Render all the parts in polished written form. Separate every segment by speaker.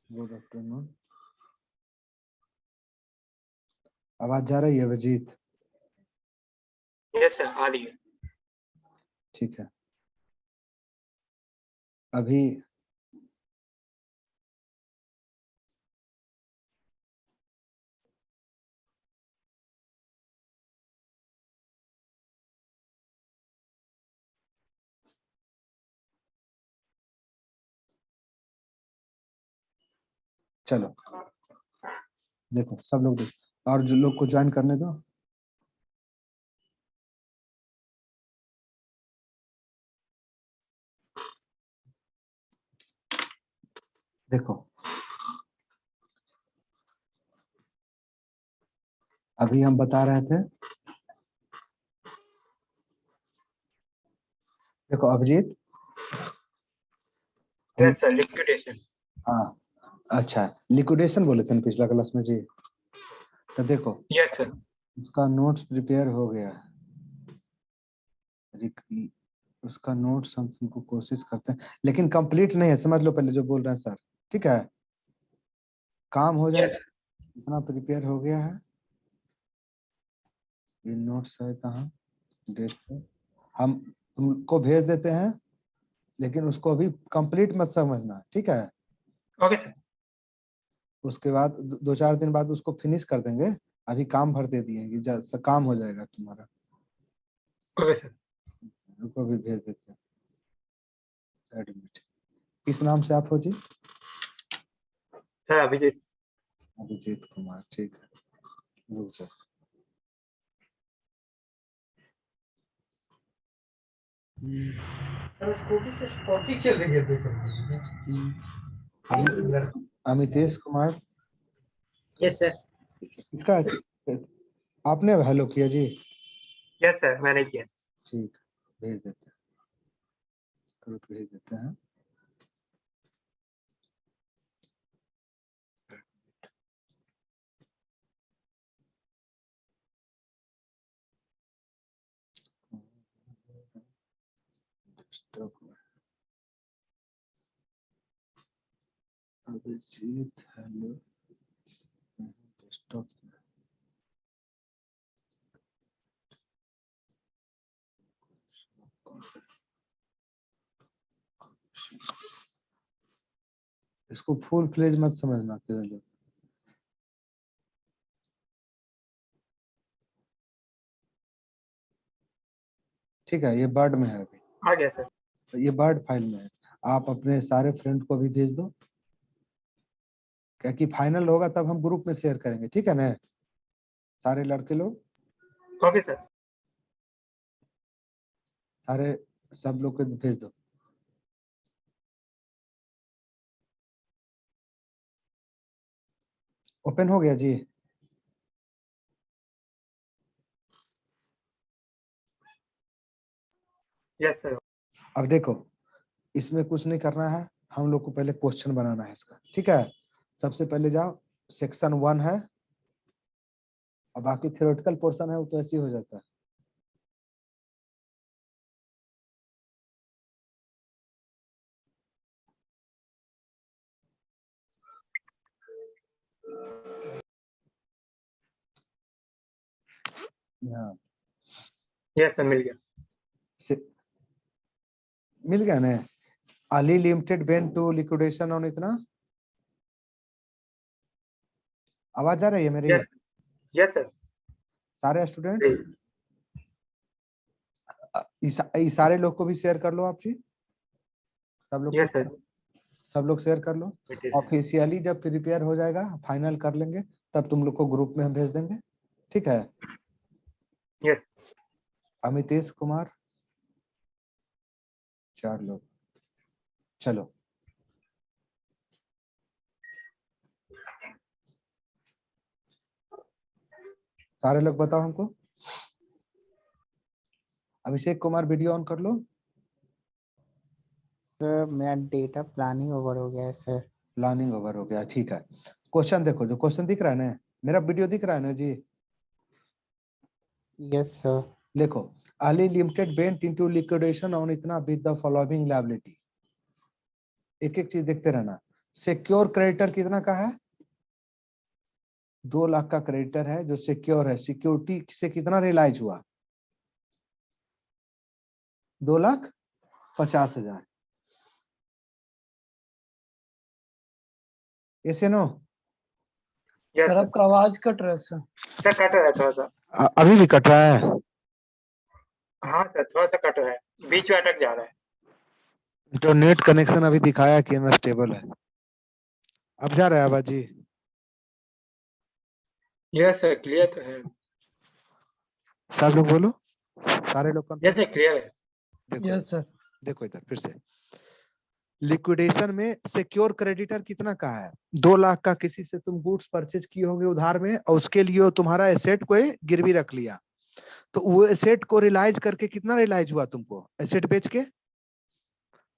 Speaker 1: Good afternoon. आवाज जा रही है अभिजीत?
Speaker 2: यस सर, आ रही है।
Speaker 1: ठीक है। अभी चलो देखो, सब लोग देखो और जो लोग को ज्वाइन करने दो। देखो अभी हम बता रहे थे, देखो अभिजीत।
Speaker 2: Yes sir, liquidation.
Speaker 1: हाँ अच्छा, लिक्विडेशन बोले थे ना पिछला क्लास में जी। तो देखो
Speaker 2: यस सर।
Speaker 1: उसका नोट्स प्रिपेयर हो गया है। उसका नोट्स हम तुमको कोशिश करते हैं, लेकिन कंप्लीट नहीं है, समझ लो पहले जो बोल रहे हैं सर। ठीक है, काम हो जाए।
Speaker 2: यस
Speaker 1: इतना प्रिपेयर हो गया है। ये नोट्स है कहाँ, डेट पे हम तुमको भेज देते हैं, लेकिन उसको अभी कंप्लीट मत समझना, ठीक है।
Speaker 2: Okay sir.
Speaker 1: उसके बाद 2-4 दिन बाद उसको फिनिश कर देंगे। अभी काम भर दे दिए, ये काम हो जाएगा तुम्हारा।
Speaker 2: Okay sir.
Speaker 1: उसको भी भेज देते हैं एडमिट। किस नाम से आप हो जी?
Speaker 2: सर अभिजीत।
Speaker 1: अभिजीत कुमार, ठीक है। रुक जाओ।
Speaker 3: सर स्कूटी से स्कॉटी खेल गए थे sir.
Speaker 1: Amitesh Kumar.
Speaker 3: Yes sir.
Speaker 1: इसका आपने हेलो किया जी?
Speaker 2: यस सर, मैंने किया।
Speaker 1: ठीक, भेज देते हैं, तुरंत भेज देते हैं। Abhijit hello desktop. इसको फुल फ्लेज मत समझना केवल। ठीक है, ये वर्ड में है अभी,
Speaker 2: आ गया सर।
Speaker 1: तो ये वर्ड फाइल में है। आप अपने सारे फ्रेंड को भी भेज दो, क्या कि फाइनल होगा तब हम ग्रुप में शेयर करेंगे, ठीक है ना सारे लड़के लोग?
Speaker 2: Okay sir.
Speaker 1: सारे सब लोग को भेज दो। ओपन हो गया जी?
Speaker 2: Yes sir.
Speaker 1: अब देखो, इसमें कुछ नहीं करना है, हम लोग को पहले क्वेश्चन बनाना है इसका, ठीक है। सबसे पहले जाओ, सेक्शन 1 है, और बाकी थ्योरेटिकल पोर्शन है वो तो ऐसे ही हो जाता है। हाँ
Speaker 2: यस सर, मिल गया।
Speaker 1: मिल गया ना? Ali limited went to liquidation on इतना। आवाज आ रही है मेरी?
Speaker 2: यस। Yes sir.
Speaker 1: सारे स्टूडेंट, इस सारे लोग को भी शेयर कर लो आप जी। सब लोग को,
Speaker 2: यस सर।
Speaker 1: सब लोग शेयर कर लो। ऑफिशियली जब प्रिपेयर हो जाएगा, फाइनल कर लेंगे, तब तुम लोग को ग्रुप में हम भेज देंगे, ठीक है।
Speaker 2: यस।
Speaker 1: अमितेश कुमार 4 लोग, चलो। सारे लोग बताओ हमको। अभिषेक कुमार वीडियो ऑन कर लो।
Speaker 4: सर मेरा डेटा प्लानिंग ओवर हो गया है सर।
Speaker 1: प्लानिंग ओवर हो गया, ठीक है। क्वेश्चन देखो, जो क्वेश्चन दिख रहा है ना, मेरा वीडियो दिख रहा है ना जी?
Speaker 4: Yes sir.
Speaker 1: लिखो, Ali limited went into liquidation on इतना विद द फॉलोइंग लायबिलिटी। एक एक चीज देखते रहना। सिक्योर क्रेडिटर कितना का है? 2 लाख का क्रेडिटर है जो सिक्योर है। सिक्योरिटी से कितना रियलाइज हुआ? 2,50,000। ऐसे नो?
Speaker 2: Yes
Speaker 5: sir
Speaker 2: sir.
Speaker 5: आपका आवाज कट रहा है सर।
Speaker 2: सर कट रहा है थोड़ा सा।
Speaker 1: अभी भी कट रहा है?
Speaker 2: हाँ सर थोड़ा सा कट रहा है, बीच में अटक जा रहा है।
Speaker 1: तो नेट कनेक्शन अभी दिखाया कि अनस्टेबल है। अब जा रहा है आवाज जी?
Speaker 2: यस सर क्लियर तो है।
Speaker 1: सब लोग बोलो, सारे लोग
Speaker 2: यस
Speaker 1: कंफर्म?
Speaker 2: सर क्लियर है।
Speaker 1: देखो
Speaker 5: यस सर।
Speaker 1: देखो इधर फिर से। लिक्विडेशन में सिक्योर क्रेडिटर कितना का है? 2 लाख का किसी से तुम गुड्स परचेज किए होंगे उधार में, और उसके लिए वो तुम्हारा एसेट को गिरवी रख लिया। तो वो एसेट को रियलाइज करके कितना रियलाइज हुआ तुमको? एसेट बेच के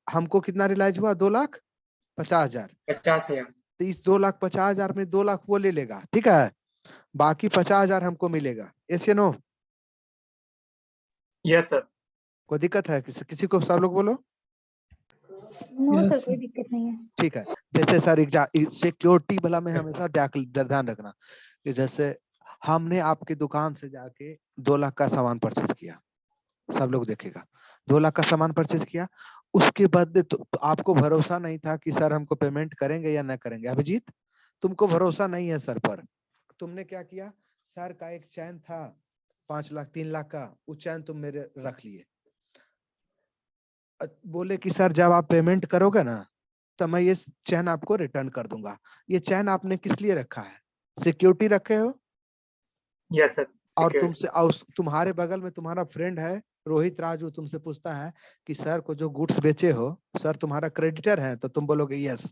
Speaker 1: हमको कितना रियलाइज हुआ? 2,50,000।
Speaker 2: 50,000।
Speaker 1: तो इस 2,50,000 में 2 लाख वो ले लेगा, ठीक है? बाकी 50,000 हमको मिलेगा। ऐसे नो?
Speaker 2: Yes sir.
Speaker 1: कोई दिक्कत है? किसी को? सब लोग बोलो।
Speaker 6: No
Speaker 5: Yes,
Speaker 6: sir
Speaker 5: sir.
Speaker 6: कोई दिक्कत नहीं है।
Speaker 1: ठीक है। जैसे सर सिक्योरिटी वाला में हमेशा ध्यान रखना कि जैसे हमने आपकी दुकान से जाके 2 लाख का सामान परचेज किया, सब लोग देखेगा, 2 लाख का सामान परचेज किया, उसके बाद तो आपको भरोसा नहीं था कि सर हमको पेमेंट करेंगे या न करेंगे। अभिजीत, तुमको भरोसा नहीं है सर पर, तुमने क्या किया? सर का एक चैन था 5 लाख 3 लाख का, वो चैन तुम मेरे रख लिए। बोले कि सर जब आप पेमेंट करोगे ना तो मैं ये चैन आपको रिटर्न कर दूंगा। ये चैन आपने किस लिए रखा है? सिक्योरिटी रखे हो?
Speaker 2: Yes sir.
Speaker 1: और तुमसे और तुम्हारे बगल में तुम्हारा फ्रेंड है रोहित राज, वो तुमसे पूछता है कि सर को जो गुड्स बेचे हो सर तुम्हारा क्रेडिटर है, तो तुम बोलोगे यस।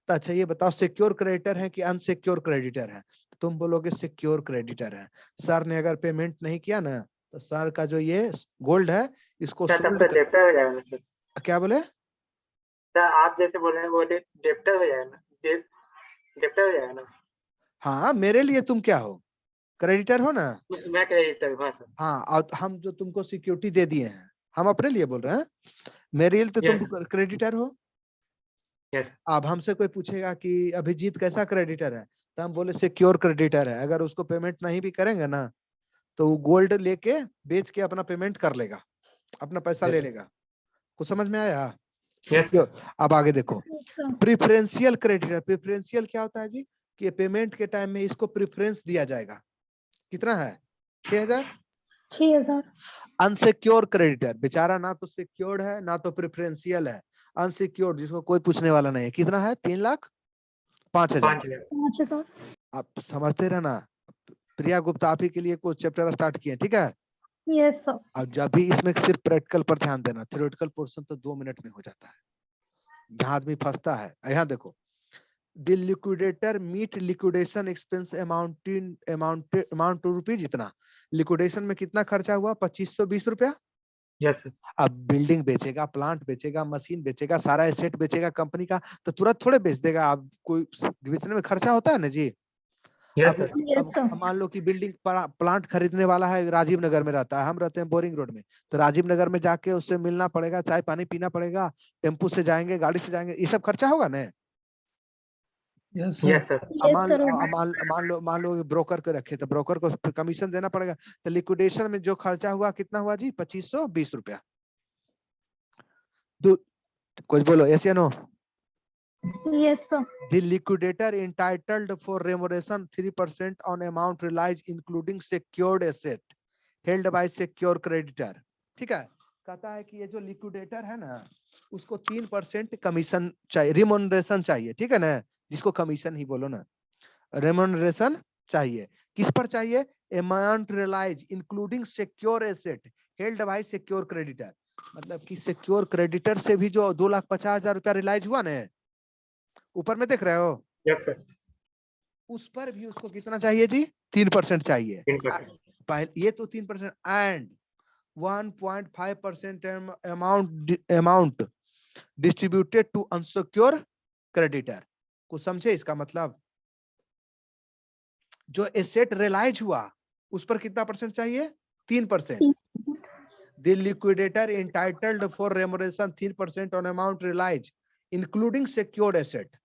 Speaker 1: तो अच्छा ये बताओ सिक्योर क्रेडिटर है कि अनसिक्योर क्रेडिटर है? तो तुम बोलोगे सिक्योर क्रेडिटर है। सर ने अगर पेमेंट नहीं किया ना तो सर का जो ये गोल्ड है इसको
Speaker 2: सर तब
Speaker 1: सोल्ड
Speaker 2: तो डेप्टर हो जाएगा ना सर।
Speaker 1: क्या बोले?
Speaker 2: सर आप जैसे बोल रहे हैं वो डेप्टर हो जाएगा ना, डेप्टर हो जाएगा ना।
Speaker 1: हाँ, मेरे लिए तुम क्या हो? क्रेडिटर हो ना?
Speaker 2: मैं क्रेडिटर हूँ सर।
Speaker 1: हाँ, और हम जो तुमको सिक्योरिटी दे दिए हैं हम अपने लिए बोल रहे हैं, मेरे लिए तो
Speaker 2: Yes.
Speaker 1: तुम क्रेडिटर हो।
Speaker 2: यस
Speaker 1: अब हमसे कोई पूछेगा कि अभिजीत कैसा क्रेडिटर है, तो हम बोले सिक्योर क्रेडिटर है। अगर उसको पेमेंट नहीं भी करेंगे ना तो वो गोल्ड लेके बेच के अपना पेमेंट कर लेगा, अपना पैसा ले
Speaker 2: Yes.
Speaker 1: लेगा। कुछ समझ में आया?
Speaker 2: Yes
Speaker 1: Secure। अब आगे देखो, प्रिफरेंशियल क्रेडिटर। प्रिफरेंशियल क्या होता है जी? कि पेमेंट के टाइम में इसको प्रेफरेंस दिया जाएगा। कितना है? 6,000।
Speaker 6: 6,000।
Speaker 1: अनसिक्योर क्रेडिटर बेचारा ना तो सिक्योर्ड है ना तो प्रेफरेंशियल है, अनसिक्योर्ड जिसको कोई पूछने वाला नहीं है। कितना है? 3,05,000।
Speaker 2: 5,000।
Speaker 6: 5,000।
Speaker 1: आप समझते रहना। प्रिया गुप्ता आप ही के लिए कुछ चैप्टर स्टार्ट किए, ठीक है?
Speaker 6: Yes sir.
Speaker 1: अब जब भी इसमें सिर्फ प्रैक्टिकल पर ध्यान देना, थ्योरेटिकल पोर्शन तो 2 मिनट में हो जाता है, जहां आदमी फंसता है। यहाँ देखो, the liquidator meet liquidation expense amount two rupees. इतना लिक्विडेशन में कितना खर्चा हुआ? 2,520 रुपया।
Speaker 2: Yes sir.
Speaker 1: अब बिल्डिंग बेचेगा, प्लांट बेचेगा, मशीन बेचेगा, सारा एसेट बेचेगा कंपनी का, तो तुरंत थोड़े बेच देगा। अब कोई बेचने में खर्चा होता है ना जी।
Speaker 2: यस
Speaker 1: अब
Speaker 2: सर।
Speaker 6: Yes sir.
Speaker 1: मान लो कि बिल्डिंग प्लांट खरीदने वाला है, राजीव नगर में रहता है, हम रहते हैं बोरिंग रोड में, तो राजीव नगर में जाके उससे मिलना पड़ेगा, चाय पानी पीना पड़ेगा, टेम्पू से जाएंगे, गाड़ी से जाएंगे, ये सब खर्चा होगा ना।
Speaker 5: Yes sir.
Speaker 2: Yes sir.
Speaker 6: Yes sir.
Speaker 1: मान लो ब्रोकर को रखे तो ब्रोकर को कमीशन देना पड़ेगा। तो लिक्विडेशन में जो खर्चा हुआ कितना हुआ जी? 2,520 रुपया। कुछ बोलो यस या no?
Speaker 6: Yes sir.
Speaker 1: The liquidator entitled for remuneration 3% on amount realized including secured asset held by secure creditor। ठीक है, कहता है कि ये जो लिक्विडेटर है ना उसको 3% कमीशन चाहिए, रिमोनरेशन चाहिए, ठीक है ना? जिसको कमीशन ही बोलो ना, रेमोनरेशन चाहिए। किस पर चाहिए? Amount realise including secure asset held by secure creditor. मतलब कि सिक्योर क्रेडिटर से भी जो 2,50,000 रुपया रियलाइज हुआ ना, ऊपर में देख रहे हो,
Speaker 2: यस सर।
Speaker 1: उस पर भी उसको कितना चाहिए जी? 3% चाहिए।
Speaker 2: 3%।
Speaker 1: ये तो 3% and 1.5% amount distributed to unsecure creditor. कुछ समझे इसका मतलब? जो एसेट रियलाइज हुआ उस पर कितना परसेंट चाहिए? 3%। The liquidator entitled for remuneration 3% on amount realized including secured asset.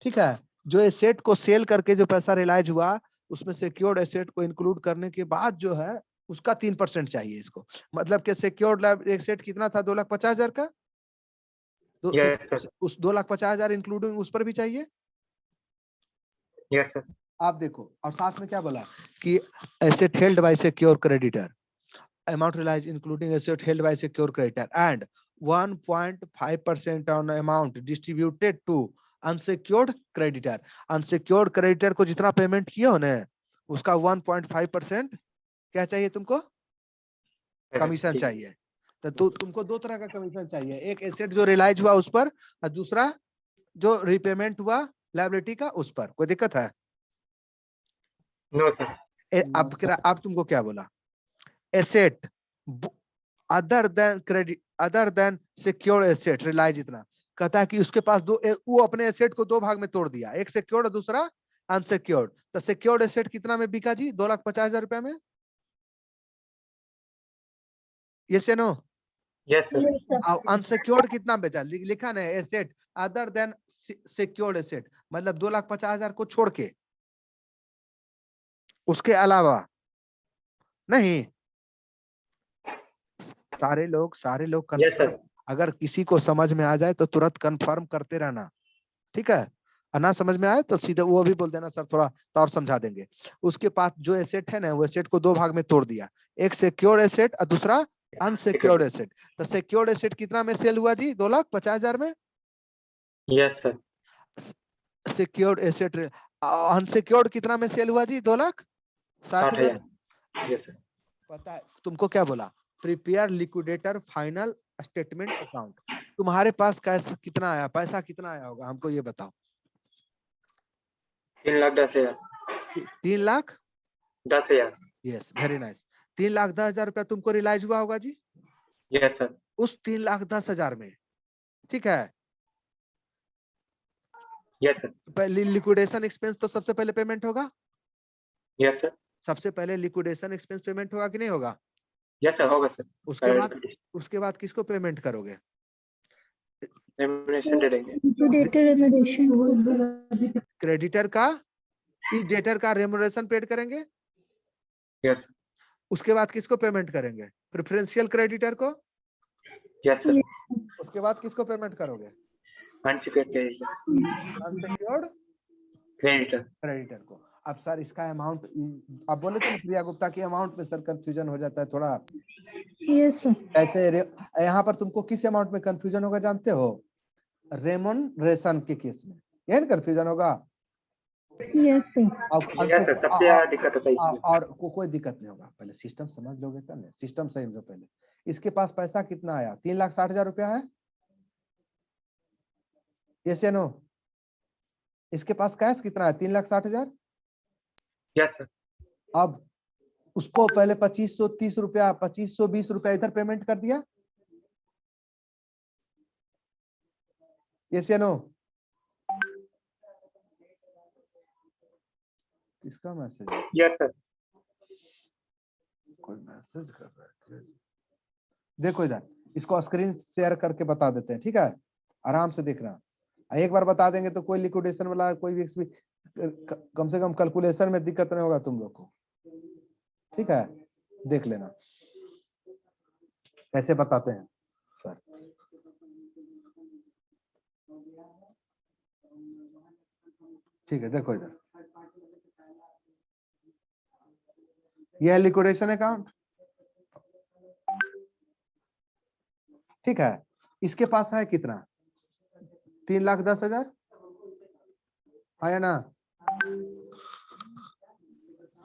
Speaker 1: ठीक है, जो एसेट को सेल करके जो पैसा रियलाइज हुआ उसमें सिक्योर्ड एसेट को इंक्लूड करने के बाद जो है उसका 3% चाहिए इसको। मतलब कि सिक्योर्ड एसेट कितना था, 2,50,000 का,
Speaker 2: यस सर,
Speaker 1: उस 2,50,000 इंक्लूडिंग उस पर भी चाहिए।
Speaker 2: यस सर,
Speaker 1: आप देखो, और साथ में क्या बोला कि asset held by secure creditor, amount realized including asset held by secure creditor and 1.5% on amount distributed to unsecured creditor। unsecured creditor को जितना पेमेंट किए हो ना उसका 1.5% क्या चाहिए तुमको, कमीशन
Speaker 2: ठीक।
Speaker 1: चाहिए। तो तुमको दो तरह का कमीशन चाहिए, एक एसेट जो रियलाइज हुआ उस पर और दूसरा जो रिपेमेंट हुआ लायबिलिटी का उस पर। कोई दिक्कत है?
Speaker 2: नो सर,
Speaker 1: अब तुमको क्या बोला, asset other than credit other than secure asset realise, इतना कहता है कि उसके पास वो अपने एसेट को दो भाग में तोड़ दिया, एक सिक्योर्ड और दूसरा अनसिक्योर्ड। तो सिक्योर्ड एसेट कितना में बिका जी, 2,50,000 रुपए में। यस या no?
Speaker 2: Yes sir,
Speaker 6: Yes, sir.
Speaker 1: और अनसिक्योर्ड कितना बेचा, लिखा ना asset other than secured asset, मतलब 2,50,000 को छोड़ के, उसके अलावा नहीं। सारे लोग
Speaker 2: यस सर,
Speaker 1: अगर किसी को समझ में आ जाए तो तुरंत कंफर्म करते रहना, ठीक है? और ना समझ में आए तो सीधे वो भी बोल देना सर थोड़ा तो और समझा देंगे। उसके पास जो एसेट है ना वो एसेट को दो भाग में तोड़ दिया, एक सिक्योर एसेट और दूसरा अनसिक्योर्ड एसेट। तो सिक्योर्ड एसेट कितना में सेल हुआ जी, 2,50,000 में।
Speaker 2: Yes sir,
Speaker 1: secured asset unsecured कितना में सेल हुआ जी, 2,60,000।
Speaker 2: 60,000। यस सर,
Speaker 1: पता है तुमको क्या बोला, prepare liquidator final statement account. तुम्हारे पास कैसे कितना आया, पैसा कितना आया होगा हमको ये बताओ।
Speaker 2: 3,10,000।
Speaker 1: 3,10,000।
Speaker 2: 10,000।
Speaker 1: Yes, very nice. 3,10,000 रुपया तुमको रियलाइज हुआ होगा जी
Speaker 2: यस सर,
Speaker 1: उस 3,10,000 में, ठीक है?
Speaker 2: यस सर,
Speaker 1: पहले लिक्विडेशन एक्सपेंस तो सबसे पहले पेमेंट होगा,
Speaker 2: यस सर,
Speaker 1: सबसे पहले लिक्विडेशन एक्सपेंस पेमेंट होगा कि नहीं होगा?
Speaker 2: यस सर, होगा सर।
Speaker 1: उसके बाद किसको पेमेंट करोगे?
Speaker 2: रेम्युनरेशन दे देंगे।
Speaker 6: Liquidator remuneration.
Speaker 1: क्रेडिटर का, इस डेटर का रेमुनरेशन पेड करेंगे।
Speaker 2: यस,
Speaker 1: उसके बाद किसको पेमेंट करेंगे, प्रेफरेंशियल क्रेडिटर को।
Speaker 2: यस सर,
Speaker 1: उसके बाद किसको पेमेंट करोगे,
Speaker 2: अनसिक्योर्ड
Speaker 1: अनसिक्योर्ड
Speaker 2: क्रेडिटर।
Speaker 1: क्रेडिटर को। अब सर इसका अमाउंट, आप बोले थे ना प्रिया गुप्ता की अमाउंट में सर कंफ्यूजन हो जाता है थोड़ा।
Speaker 6: Yes, sir.
Speaker 1: ऐसे यहाँ पर तुमको किस अमाउंट में कंफ्यूजन होगा जानते हो, रेमुनरेशन के केस में यही कंफ्यूजन होगा।
Speaker 6: Yes, sir.
Speaker 2: यस सर, सबसे ज्यादा दिक्कत होता है इसमें।
Speaker 1: और कोई दिक्कत नहीं होगा, पहले सिस्टम समझ लोगे तब ना, सिस्टम समझो पहले। इसके पास पैसा कितना आया, 3,60,000 रुपया है, यस या नो? इसके पास कैश कितना है, 3,60,000।
Speaker 2: यस सर,
Speaker 1: अब उसको पहले 2,530 रुपया, 2,520 रुपया इधर पेमेंट कर दिया, यस या नो? किसका मैसेज है?
Speaker 2: यस सर,
Speaker 1: कोई मैसेज कर रहा है, देखो इधर, इसको स्क्रीन शेयर करके बता देते हैं, ठीक है? आराम से देखना, एक बार बता देंगे तो कोई लिक्विडेशन वाला कोई भी कम से कम कैलकुलेशन में दिक्कत नहीं होगा तुम लोग को, ठीक है? देख लेना कैसे बताते हैं सर। ठीक है, देखो इधर, यह है लिक्विडेशन अकाउंट, ठीक है? इसके पास है कितना, 3,10,000 है ना?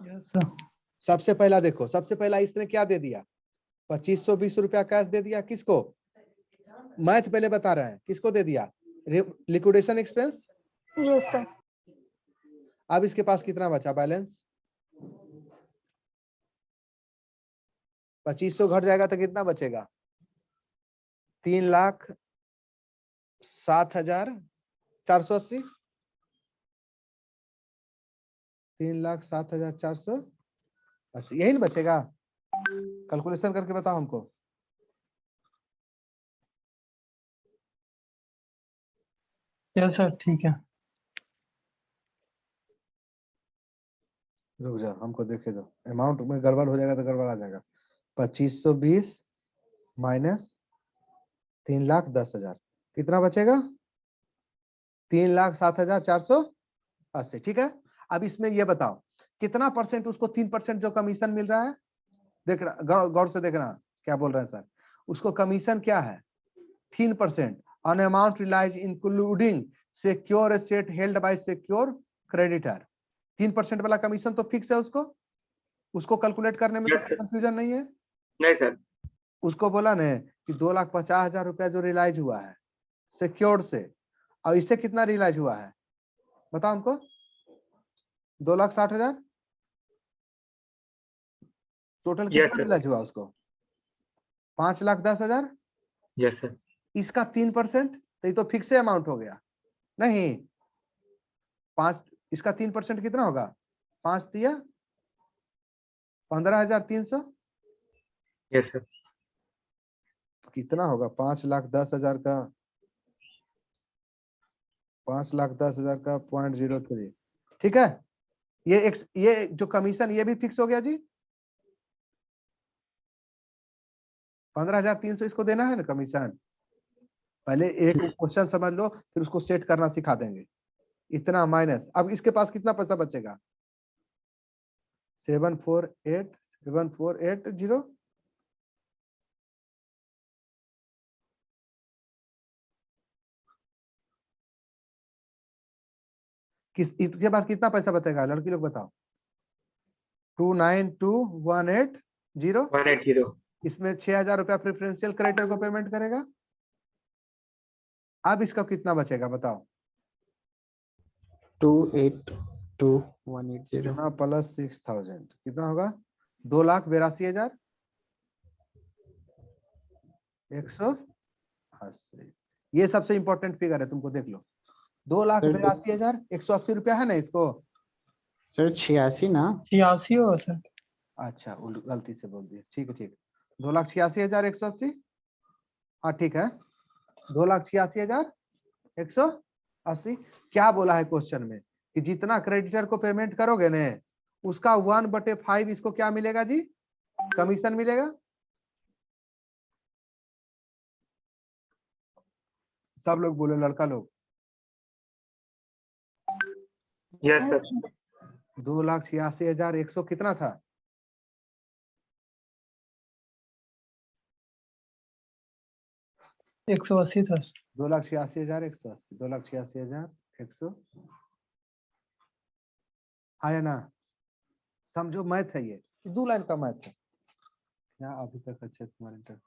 Speaker 5: Yes sir.
Speaker 1: सबसे पहला देखो, सबसे पहला इसने क्या दे दिया, 2,520 रुपया कैश दे दिया, किसको? मैथ पहले बता रहे हैं, किसको दे दिया, लिक्विडेशन एक्सपेंस।
Speaker 6: Yes, sir.
Speaker 1: अब इसके पास कितना बचा बैलेंस, 2,500 घट जाएगा तो कितना बचेगा, 3,07,480, 3,07,480 यही ना बचेगा। कैलकुलेशन करके बताओ हमको।
Speaker 5: यस सर ठीक है।
Speaker 1: रुक जाओ, हमको देखे दो, अमाउंट में गड़बड़ हो जाएगा तो गड़बड़ आ जाएगा। 2520 माइनस 3,10,000 कितना बचेगा? 3,07,480। ठीक है, अब इसमें ये बताओ कितना परसेंट उसको 3% जो कमीशन मिल रहा है, देख रहा गौर से देखना क्या बोल रहे हैं सर। उसको कमीशन क्या है? 3% on amount realise including secure asset held by secure creditor. 3% वाला कमीशन तो फिक्स है, उसको कैलकुलेट करने में तो
Speaker 2: Yes, sir.
Speaker 1: कंफ्यूजन नहीं है।
Speaker 2: नहीं सर।
Speaker 1: उसको बोला ने कि 2,50,000 रुपया जो रिलाइज हुआ है सिक्योर्ड से, और इससे कितना रिलाइज हुआ है बताओ हमको? 2,60,000 टोटल
Speaker 2: Yes,
Speaker 1: कितना
Speaker 2: sir.
Speaker 1: रिलाइज हुआ उसको? 5,10,000।
Speaker 2: Yes sir.
Speaker 1: इसका 3% तो ये तो फिक्स अमाउंट हो गया नहीं। 5 इसका 3% कितना होगा? 5 दिया 15,300।
Speaker 2: Yes sir.
Speaker 1: कितना होगा? 5,10,000 का 5,10,000 का 0.03। ठीक है, ये जो कमीशन ये भी फिक्स हो गया जी। 15,300 इसको देना है ना कमीशन। पहले एक क्वेश्चन समझ लो, फिर उसको सेट करना सिखा देंगे। इतना माइनस, अब इसके पास कितना पैसा बचेगा? 748,7,480। इसके पास कितना पैसा बचेगा लड़की लोग बताओ? 292,180।
Speaker 2: 180।
Speaker 1: इसमें 6,000 रुपया प्रेफरेंशियल क्रेडिटर को पेमेंट करेगा। अब इसका कितना बचेगा बताओ?
Speaker 4: 282,180
Speaker 1: प्लस 6,000 कितना होगा? 2,82,180। ये सबसे इंपॉर्टेंट फिगर है, तुमको देख लो। 2,82,180 रुपया है ना इसको।
Speaker 4: सर 86 ना?
Speaker 5: 86 होगा सर।
Speaker 1: अच्छा गलती से बोल दिया, ठीक है ठीक। 2,86,180। हाँ ठीक है, 2,86,180। क्या बोला है क्वेश्चन में कि जितना क्रेडिटर को पेमेंट करोगे ने उसका 1/5 इसको क्या मिलेगा जी? कमीशन मिलेगा। सब लोग बोले, लड़का लोग।
Speaker 2: Yes sir.
Speaker 1: 2,86,100 कितना था?
Speaker 5: 180 था।
Speaker 1: 2,86,180। 2,86,100 है ना? समझो मैथ है, ये 2 लाइन का मैथ है। क्या अभी तक अक्षय कुमार इंटर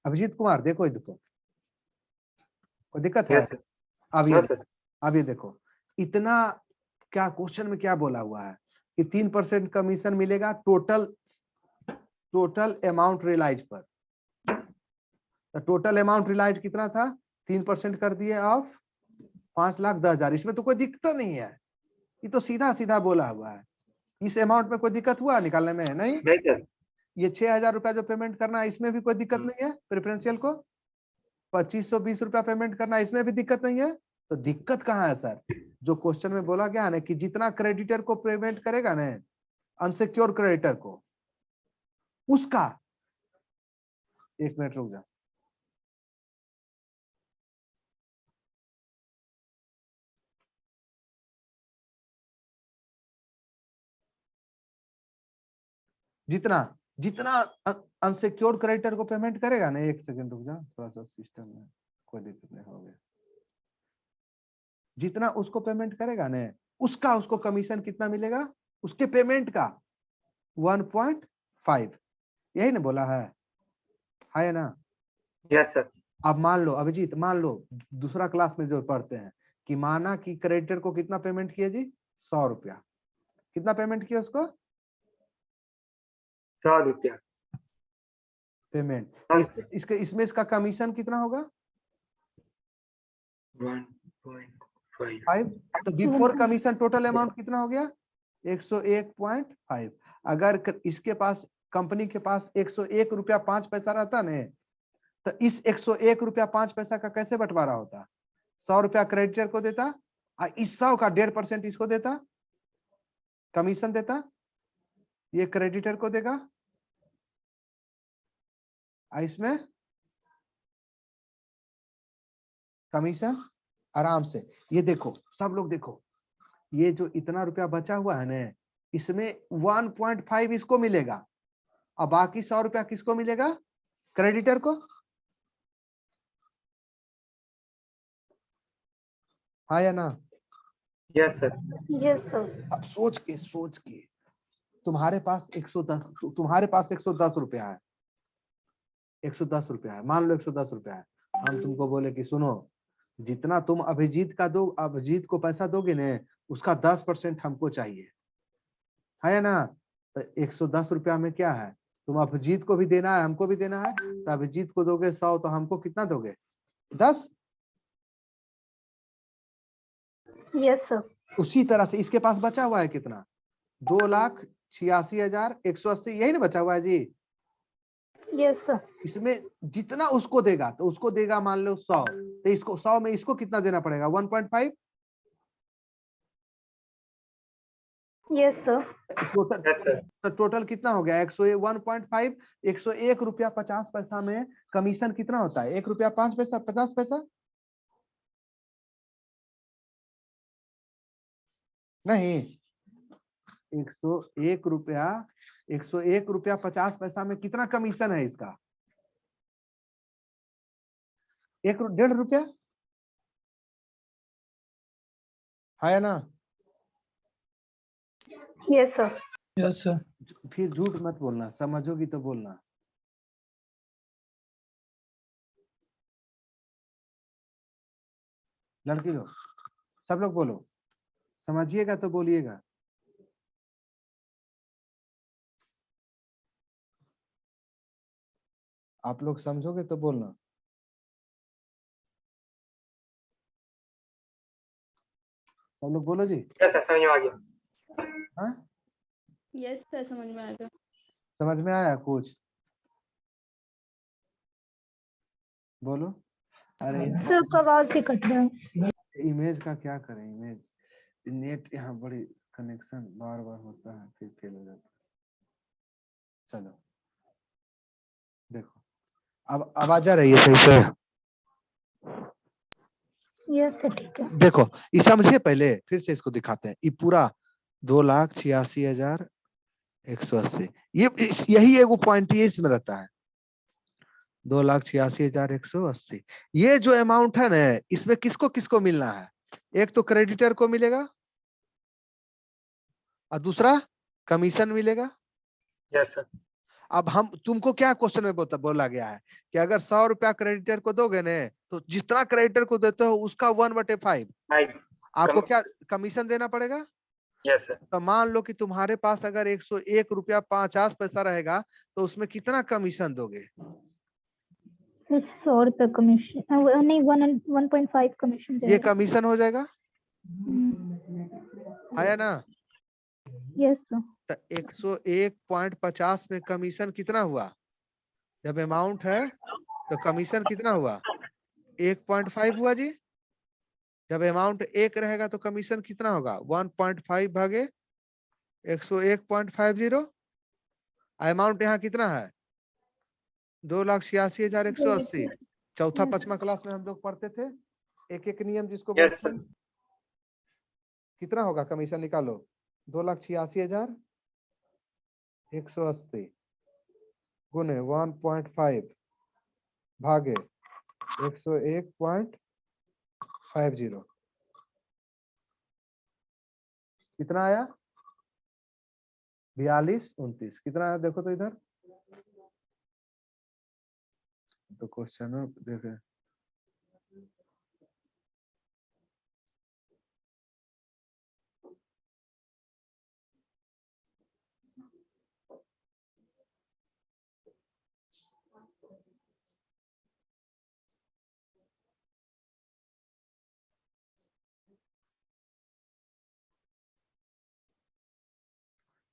Speaker 1: अभिजीत कुमार देखो इसको, कोई दिक्कत है?
Speaker 2: Yes sir.
Speaker 1: अब
Speaker 2: नो सर।
Speaker 1: ये देखो इतना क्या क्वेश्चन में क्या बोला हुआ है कि 3% कमीशन मिलेगा टोटल अमाउंट रिलाइज पर। तो टोटल अमाउंट रिलाइज कितना था? 3% कर दिए ऑफ 5,10,000। इसमें तो कोई दिक्कत नहीं है, ये तो सीधा सीधा बोला हुआ है। इस अमाउंट में कोई दिक्कत हुआ निकालने में? नहीं।
Speaker 2: नहीं सर।
Speaker 1: ये 6,000 रुपया जो पेमेंट करना है इसमें भी कोई दिक्कत नहीं है। प्रेफरेंशियल को 2,520 रुपया पेमेंट करना है, इसमें भी दिक्कत नहीं है। तो दिक्कत कहाँ है सर? जो क्वेश्चन में बोला गया ना कि जितना क्रेडिटर को पेमेंट करेगा ना अनसिक्योर क्रेडिटर को, उसका 1 मिनट रुक जा। जितना जितना अनसिक्योर्ड क्रेडिटर को पेमेंट करेगा ना, 1 सेकंड रुक जा, थोड़ा सा सिस्टम में कोई दिक्कत नहीं हो गया। जितना उसको पेमेंट करेगा ना उसका उसको कमीशन कितना मिलेगा? उसके पेमेंट का 1.5। यही ना बोला है ना?
Speaker 2: Yes sir.
Speaker 1: अब मान लो अभिजीत, मान लो दूसरा क्लास में जो पढ़ते हैं कि माना कि क्रेडिटर को कितना पेमेंट किया जी? 100 रुपया। कितना पेमेंट किया उसको?
Speaker 2: 100 रुपया
Speaker 1: पेमेंट। इसमें इसका कमीशन कितना होगा?
Speaker 2: 1.5।
Speaker 1: तो बिफोर कमीशन टोटल अमाउंट कितना हो गया? 101.5। अगर इसके पास कंपनी के पास 101 रुपया 5 पैसा रहता ने तो इस 101 रुपया 5 पैसा का कैसे बंटवारा होता? 100 रुपया क्रेडिटर को देता और इस 100 का 1.5% इसको देता, कमीशन देता, ये क्रेडिटर को देगा और इसमें कमीशन आराम से। ये देखो सब लोग देखो, ये जो इतना रुपया बचा हुआ है ना, इसमें 1.5 इसको मिलेगा और बाकी 100 रुपया किसको मिलेगा? क्रेडिटर को। हाँ या ना?
Speaker 2: Yes sir.
Speaker 6: Yes, sir.
Speaker 1: अब सोच के तुम्हारे पास 110 रुपया है, 110 रुपया है, मान लो 110 रुपया है। हम तुमको बोले कि सुनो, जितना तुम अभिजीत को पैसा दोगे ना, उसका 10% हमको चाहिए, है या ना? तो 110 रुपया में क्या है, तुम अभिजीत को भी देना है, हमको भी देना है, तो अभिजीत को दोगे 100, तो हमको कितना दोगे? 10।
Speaker 6: Yes, sir.
Speaker 1: उसी तरह से इसके पास बचा हुआ है कितना? 2,86,180, यही ना बचा हुआ है जी।
Speaker 6: Yes, sir.
Speaker 1: इसमें जितना उसको देगा, तो उसको देगा मान लो 100, तो इसको 100 में इसको कितना देना पड़ेगा? 1.5।
Speaker 6: Yes, sir.
Speaker 1: Total
Speaker 2: yes sir.
Speaker 1: तो टोटल कितना हो गया? 101.5। 101 रुपया 50 पैसा में कमीशन कितना होता है? 1 रुपया 5 पैसा, 50 पैसा नहीं, 101 रुपया 50 पैसा में कितना कमीशन है इसका? 1.5 रुपया है ना?
Speaker 6: Yes, sir.
Speaker 5: Yes sir.
Speaker 1: फिर झूठ मत बोलना, समझोगी तो बोलना। लड़की लोग सब लोग बोलो, समझिएगा तो बोलिएगा। आप लोग समझोगे तो बोलना। सब लोग बोलो जी।
Speaker 2: यस सर, समझ में आ गया।
Speaker 1: हाँ,
Speaker 7: यस सर, समझ में आ गया।
Speaker 1: समझ में आया कुछ? बोलो। अरे
Speaker 6: Sir, का आवाज भी कट रहा है।
Speaker 1: इमेज का क्या करें? इमेज नेट यहाँ बड़ी कनेक्शन बार बार होता है, फिर फेल हो जाता है। चलो देखो, अब आवाज आ रही है सही से?
Speaker 6: Yes, sir. ठीक है।
Speaker 1: देखो ये समझिए, पहले फिर से इसको दिखाते हैं। ये पूरा 2,86,180, यही एगो पॉइंट ही इसमें रहता है, 2,86,180। ये जो अमाउंट है ना, इसमें किसको किसको मिलना है? एक तो क्रेडिटर को मिलेगा और दूसरा कमीशन मिलेगा।
Speaker 2: Yes sir.
Speaker 1: अब हम तुमको क्या क्वेश्चन में बोला गया है कि अगर 100 रुपया क्रेडिटर को दोगे ना, तो जितना क्रेडिटर को देते हो उसका 1/5 आपको क्या कमीशन देना पड़ेगा?
Speaker 2: Yes sir.
Speaker 1: तो मान लो कि तुम्हारे पास अगर 101 रुपया 50 पैसा रहेगा, तो उसमें कितना कमीशन दोगे?
Speaker 6: 100 रुपए कमीशन, नहीं 1.5 कमीशन
Speaker 1: ये
Speaker 6: जाएगा।
Speaker 1: कमीशन हो जाएगा, है ना?
Speaker 6: Yes sir.
Speaker 1: तो 101.50 में कमीशन कितना हुआ? जब अमाउंट है तो कमीशन कितना हुआ? 1.5 हुआ जी। जब अमाउंट 1 रहेगा तो कमीशन कितना होगा? 1.5 भागे 101.50। अमाउंट यहाँ कितना है? 2,86,180। चौथा पांचवा क्लास में हम लोग पढ़ते थे एक एक नियम जिसको
Speaker 2: यस
Speaker 1: बोलते हैं। कितना होगा कमीशन? निकालो। 2,86,180 गुने 1.5 भागे 101.50 कितना आया? 4229। कितना आया देखो तो इधर, तो क्वेश्चन देखे।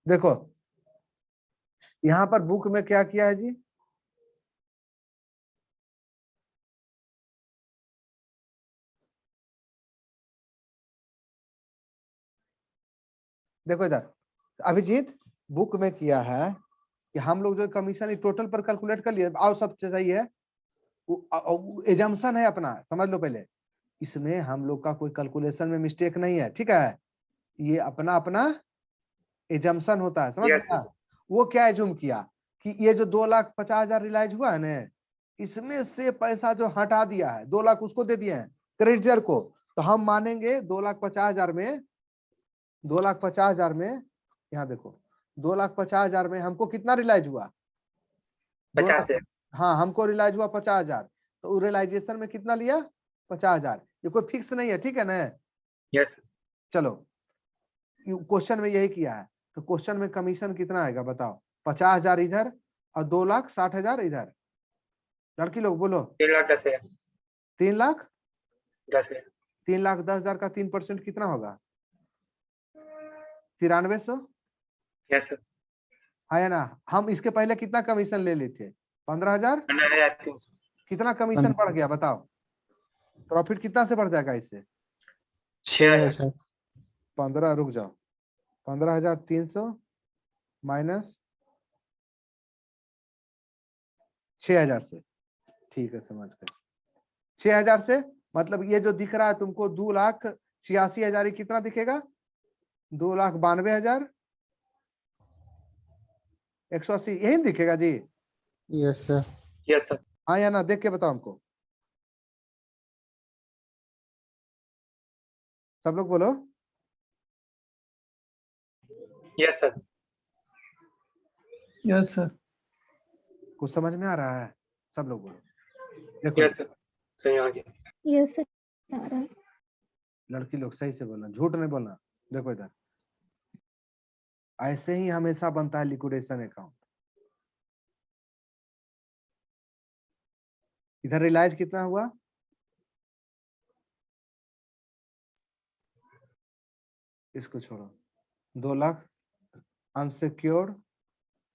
Speaker 1: देखो यहाँ पर बुक में क्या किया है जी? देखो इधर, अभिजीत बुक में किया है कि हम लोग जो कमीशन टोटल पर कैलकुलेट कर लिए, आओ सब सही है, एजम्पशन है अपना, समझ लो पहले, इसमें हम लोग का कोई कैलकुलेशन में मिस्टेक नहीं है, ठीक है, ये अपना अपना एजम्पशन होता है, समझ
Speaker 2: Yes,
Speaker 1: गया। वो क्या एज्यूम किया कि ये जो 2,50,000 रिलाइज हुआ है ना, इसमें से पैसा जो हटा दिया है 2 लाख उसको दे दिए हैं क्रेडिटर को, तो हम मानेंगे 2,50,000 में, 2,50,000 में, यहाँ देखो 2,50,000 में हमको कितना रिलाइज हुआ,
Speaker 2: 50 है।
Speaker 1: हाँ हमको रिलाइज हुआ 50,000, तो रिलाइजेशन में कितना लिया 50,000, ये कोई फिक्स नहीं है, ठीक है ना।
Speaker 2: यस
Speaker 1: चलो क्वेश्चन में यही किया है, तो क्वेश्चन में कमीशन कितना आएगा बताओ, 50,000 इधर और 2,60,000 इधर, लड़की लोग बोलो
Speaker 2: 3,10,000
Speaker 1: 3,10,000
Speaker 2: 10,000
Speaker 1: 3,10,000 का 3% कितना होगा 9300,
Speaker 2: यस सर।
Speaker 1: है ना। हम इसके पहले कितना कमीशन ले लिए थे 15,000,
Speaker 2: 15,300
Speaker 1: कितना कमीशन बढ़ गया बताओ, प्रॉफिट कितना से बढ़ जाएगा इससे
Speaker 4: 6,000
Speaker 1: 15, रुक जाओ, 15,300 माइनस 6,000 से, ठीक है समझ गए, 6,000 से मतलब ये जो दिख रहा है तुमको 2,86,000 कितना दिखेगा 2,92,000 180 यही दिखेगा जी,
Speaker 4: यस सर
Speaker 2: यस सर।
Speaker 1: हाँ या ना, देख के बताओ हमको, सब लोग बोलो,
Speaker 2: यस सर।
Speaker 5: Yes sir.
Speaker 1: कुछ समझ में आ रहा है, सब लोग बोलो, देखो
Speaker 2: यस सर सही आ गया।
Speaker 6: Yes, sir. आ रहा है।
Speaker 1: लड़की लोग सही से बोलना, झूठ नहीं बोलना, देखो इधर ऐसे ही हमेशा बनता है लिक्विडेशन अकाउंट। इधर रिलायंस कितना हुआ, इसको छोड़ो, 2 लाख अनसिक्योर्ड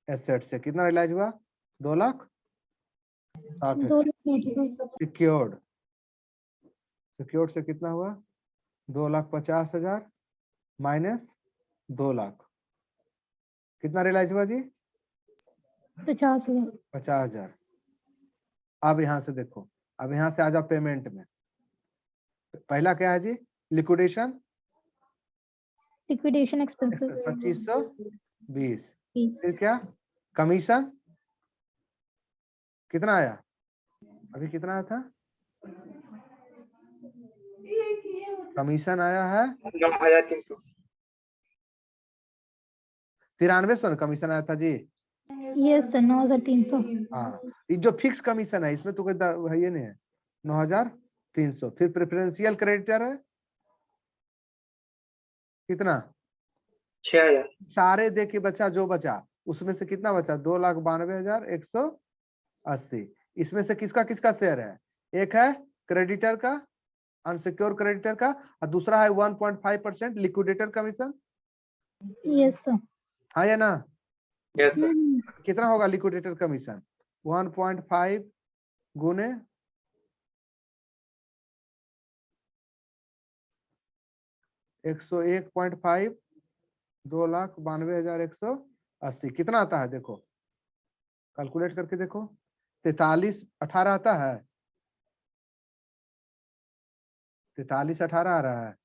Speaker 1: एसेट से कितना रिलायंस हुआ 2,60,000,
Speaker 6: 2,90,000
Speaker 1: सिक्योर्ड, सिक्योर्ड से कितना हुआ 2,50,000 माइनस 2 लाख, कितना रिलायंस हुआ जी
Speaker 6: 50,000
Speaker 1: 50,000। अब यहाँ से देखो, अब यहाँ से आ जाओ पेमेंट में, पहला क्या है जी लिक्विडेशन
Speaker 6: liquidation expenses
Speaker 1: 2,520,
Speaker 6: fees
Speaker 1: फिर क्या कमीशन कितना आया, अभी कितना आया था, कमीशन आया है
Speaker 2: 9,300
Speaker 1: 9300 कमीशन आया था जी,
Speaker 6: yes sir 9,300
Speaker 1: हाँ ये जो फिक्स कमीशन है इसमें तो कोई है ये नहीं है 9,300, फिर प्रेफरेंशियल क्रेडिटर है कितना
Speaker 2: 6,000
Speaker 1: सारे दे के बचा जो बचा उसमें से कितना बचा 2,92,180, इसमें से किसका किसका शेयर है, एक है क्रेडिटर का अनसिक्योर क्रेडिटर का और दूसरा है 1.5% लिक्विडेटर कमीशन,
Speaker 6: yes sir
Speaker 1: हाँ या ना,
Speaker 2: यस सर।
Speaker 1: कितना होगा लिक्विडेटर कमीशन 1.5 गुने 101.5 2,92,180 कितना आता है देखो, कैलकुलेट करके देखो, 4318 आता है, 4318 आ रहा है,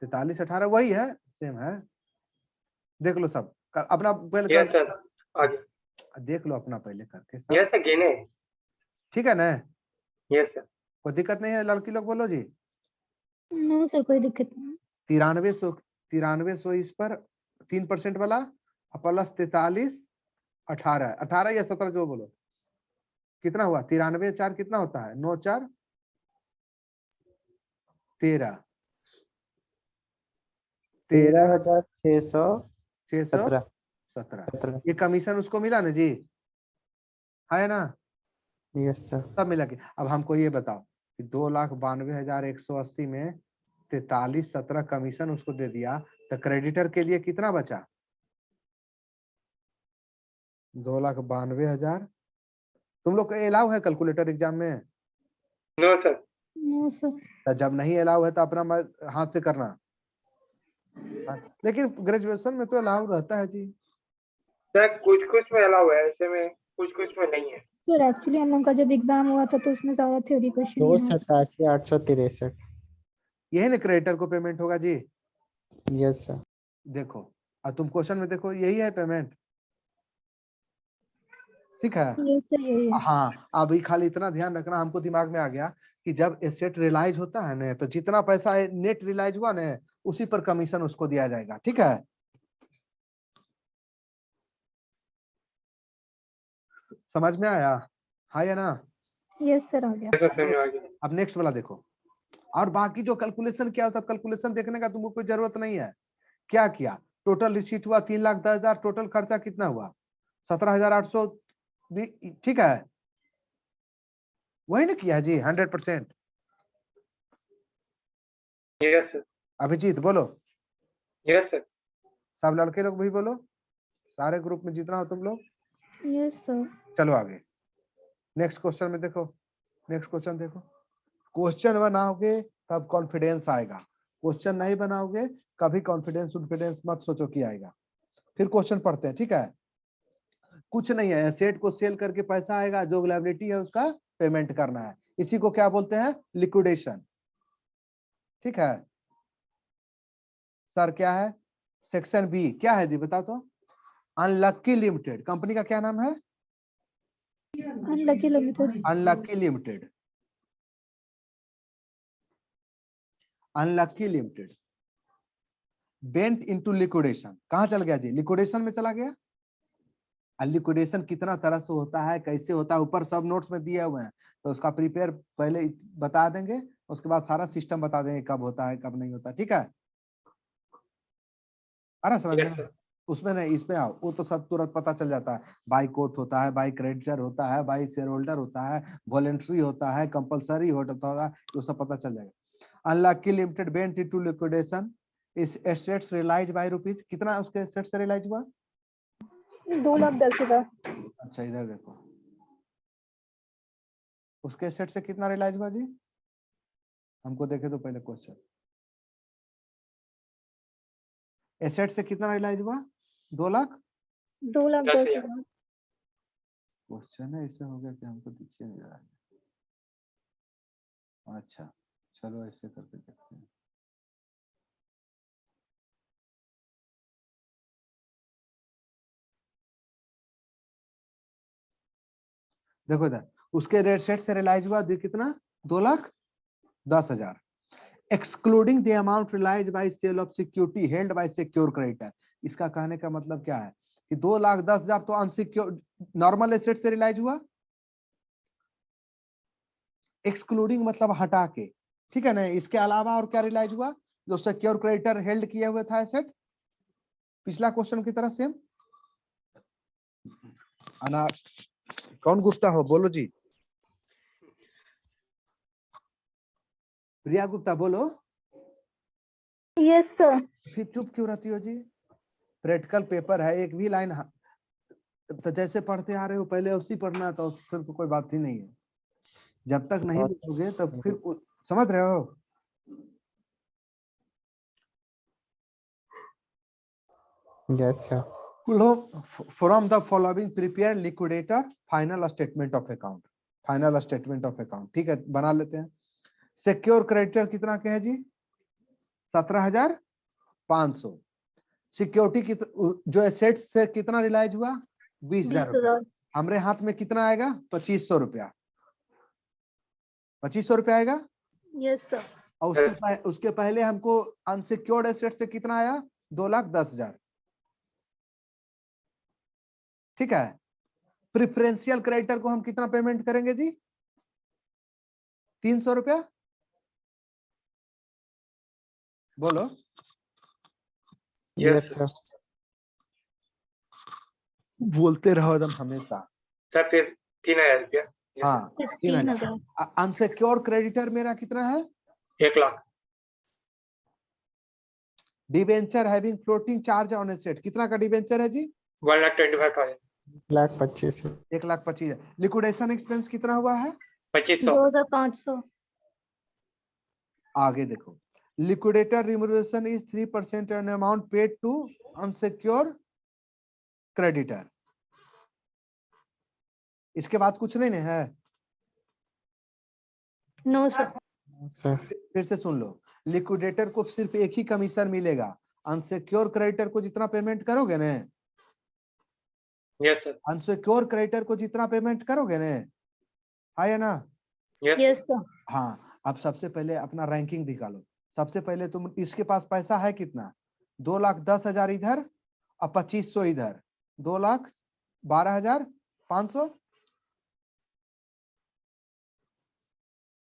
Speaker 1: 4318 वही है, सेम है, देख लो सब अपना पहले
Speaker 2: यस सर आ गया।
Speaker 1: देख लो अपना पहले करके सब,
Speaker 2: यस सर गिने।
Speaker 1: ठीक है ना,
Speaker 2: यस सर।
Speaker 1: कोई दिक्कत नहीं है लड़की लोग बोलो जी,
Speaker 6: no sir कोई दिक्कत नहीं
Speaker 1: 9300 इस पर 3% वाला प्लस 4318 18 या 17 जो बोलो कितना हुआ 93 4 कितना होता है 9 4 13
Speaker 4: 13,617
Speaker 1: 617 ये कमीशन उसको मिला ना जी, है ना,
Speaker 4: यस सर
Speaker 1: सब मिला के। अब हमको ये बताओ कि 2,92,180 में 4317 कमीशन उसको दे दिया तो क्रेडिटर के लिए कितना बचा 2,92,000, तुम लोग को अलाउ है कैलकुलेटर एग्जाम में,
Speaker 2: नो सर।
Speaker 6: no sir
Speaker 1: तो जब नहीं अलाउ है तो अपना हाथ से करना, लेकिन ग्रेजुएशन में तो अलाउ रहता है जी।
Speaker 2: सर कुछ कुछ में अलाउ है, ऐसे में कुछ कुछ में नहीं है।
Speaker 6: सर एक्चुअली हम लोग का जब एग्जाम हुआ था तो उसमें ज्यादा थ्योरी क्वेश्चन
Speaker 4: दो
Speaker 6: ही है।
Speaker 4: 87,863।
Speaker 1: यही ना क्रिएटर को पेमेंट होगा जी।
Speaker 4: Yes sir.
Speaker 1: देखो अब तुम क्वेश्चन में देखो, यही है पेमेंट, ठीक है।
Speaker 6: ये सर यही है।
Speaker 1: हाँ, अभी खाली इतना ध्यान रखना, हमको दिमाग में आ गया कि जब एसेट रियलाइज होता है ना, तो जितना पैसा नेट रियलाइज हुआ ना, उसी पर कमीशन उसको दिया जाएगा, ठीक है। समझ में आया? हाँ या ना?
Speaker 6: यस सर आ गया।
Speaker 2: ऐसा समझ में आ गया।
Speaker 1: अब नेक्स्ट वाला देखो। और बाकी जो कैलकुलेशन किया सब कैलकुलेशन देखने का तुमको कोई जरूरत नहीं है। क्या किया? टोटल रिसीट हुआ 3,10,000, टोटल खर्चा कितना हुआ? 17,800, ठीक है। वही ना किया जी 100%।
Speaker 2: Yes sir.
Speaker 1: अभिजीत बोलो,
Speaker 2: यस सर।
Speaker 1: सब लड़के लोग भी बोलो, सारे ग्रुप में जितना हो तुम लोग।
Speaker 6: Yes sir.
Speaker 1: चलो आगे नेक्स्ट क्वेश्चन में देखो। नेक्स्ट क्वेश्चन देखो। क्वेश्चन बनाओगे तब कॉन्फिडेंस आएगा, क्वेश्चन नहीं बनाओगे कभी कॉन्फिडेंस मत सोचो कि आएगा। फिर क्वेश्चन पढ़ते हैं, ठीक है। कुछ नहीं है, एसेट को सेल करके पैसा आएगा, जो लायबिलिटी है उसका पेमेंट करना है, इसी को क्या बोलते हैं? लिक्विडेशन, ठीक है। सर क्या है? सेक्शन बी क्या है जी, बता तो। अनलक्की लिमिटेड, कंपनी का क्या नाम है?
Speaker 6: Unlucky limited.
Speaker 1: Unlucky limited. Unlucky limited went into liquidation. कहां चल गया जी? लिक्विडेशन में चला गया। लिक्विडेशन कितना तरह से होता है, कैसे होता है, ऊपर सब नोट्स में दिए हुए हैं, तो उसका प्रिपेयर पहले बता देंगे, उसके बाद सारा सिस्टम बता देंगे कब होता है कब नहीं होता, ठीक है। अरे समझ
Speaker 2: यस
Speaker 1: में?
Speaker 2: सर।
Speaker 1: उसमें नहीं, इसमें आओ, वो तो सब तुरंत पता चल जाता है। बाई कोट होता है, बाई क्रेडिटर होता है, बाई शेयर होल्डर होता है, वॉलेंट्री होता है, कंपलसरी होता है, वो सब पता चल जाएगा। Unlucky limited went into liquidation, इस एसेट्स रियलाइज बाय रुपीज, कितना उसके एसेट्स से रियलाइज हुआ?
Speaker 6: 2,10,000।
Speaker 1: अच्छा इधर देखो, उसके एसेट से कितना रियलाइज हुआ जी? हमको देखे तो पहले क्वेश्चन, एसेट से कितना रियलाइज हुआ? 2 लाख।
Speaker 6: 2,10,000।
Speaker 1: क्वेश्चन है इससे हो गया कि हमको दिखिए नहीं रहा है। अच्छा चलो ऐसे करके देखते हैं। देखो इधर उसके एसेट से रियलाइज हुआ कितना? 2,10,000, excluding the amount realise by sale of security held by secure creditor. इसका कहने का मतलब क्या है कि 2,10,000 तो अनसिक्योर नॉर्मल एसेट से रियलाइज हुआ, एक्सक्लूडिंग मतलब हटा के, ठीक है ना। इसके अलावा और क्या रियलाइज हुआ? जो सिक्योर क्रेडिटर हेल्ड किए हुए था एसेट, पिछला क्वेश्चन की तरह सेम। अना कौन गुप्ता हो, बोलो जी। प्रिया गुप्ता बोलो।
Speaker 6: Yes sir.
Speaker 1: फिर चुप क्यों रहती हो जी? प्रैक्टिकल पेपर है, एक भी लाइन तो जैसे पढ़ते आ रहे हो पहले उसी पढ़ना, तो फिर तो कोई बात ही नहीं है। जब तक नहीं लिखोगे तब फिर समझ रहे हो?
Speaker 4: Yes sir.
Speaker 1: From the following prepare liquidator final statement of account. Final statement of account, ठीक है, बना लेते हैं। सिक्योर क्रेडिटर कितना के है जी? 17,500। सिक्योरिटी की जो एसेट से कितना रियलाइज हुआ? 20,000 रुपया।
Speaker 6: 20,000।
Speaker 1: हमारे हाथ में कितना आएगा? 2,500 रुपया। 2,500 रुपया आएगा।
Speaker 6: Yes sir.
Speaker 1: और उसके पहले हमको अनसिक्योर्ड एसेट से कितना आया? 2,10,000, ठीक है। प्रिफरेंशियल क्रेडिटर को हम कितना पेमेंट करेंगे जी? 300 रुपया। बोलो।
Speaker 4: Yes sir.
Speaker 1: बोलते रहो एकदम हमेशा।
Speaker 2: सर फिर 3,000 रुपया। यस
Speaker 1: हाँ 3,000। अनसिक्योर क्रेडिटर मेरा कितना है?
Speaker 2: 1 lakh.
Speaker 1: Debenture having floating charge on asset, कितना का डिबेंचर है जी?
Speaker 2: 1,25,000।
Speaker 4: 1,25,000।
Speaker 1: 1,25,000। लिक्विडेशन एक्सपेंस कितना हुआ है?
Speaker 2: 2,500।
Speaker 6: 2,500।
Speaker 1: आगे देखो, liquidator remuneration is 3% on amount paid to unsecure creditor. इसके बाद कुछ नहीं है।
Speaker 6: No sir.
Speaker 4: सर
Speaker 1: फिर से सुन लो, लिक्विडेटर को सिर्फ एक ही कमीशन मिलेगा, अनसिक्योर क्रेडिटर को जितना पेमेंट करोगे ना,
Speaker 2: यस सर,
Speaker 1: अनसिक्योर क्रेडिटर को जितना पेमेंट करोगे ना, हाँ या ना?
Speaker 2: Yes
Speaker 6: yes sir.
Speaker 1: हाँ, अब सबसे पहले अपना रैंकिंग निकालो। सबसे पहले तुम, इसके पास पैसा है कितना? 2,10,000 इधर और 2,500 इधर, 2,12,500।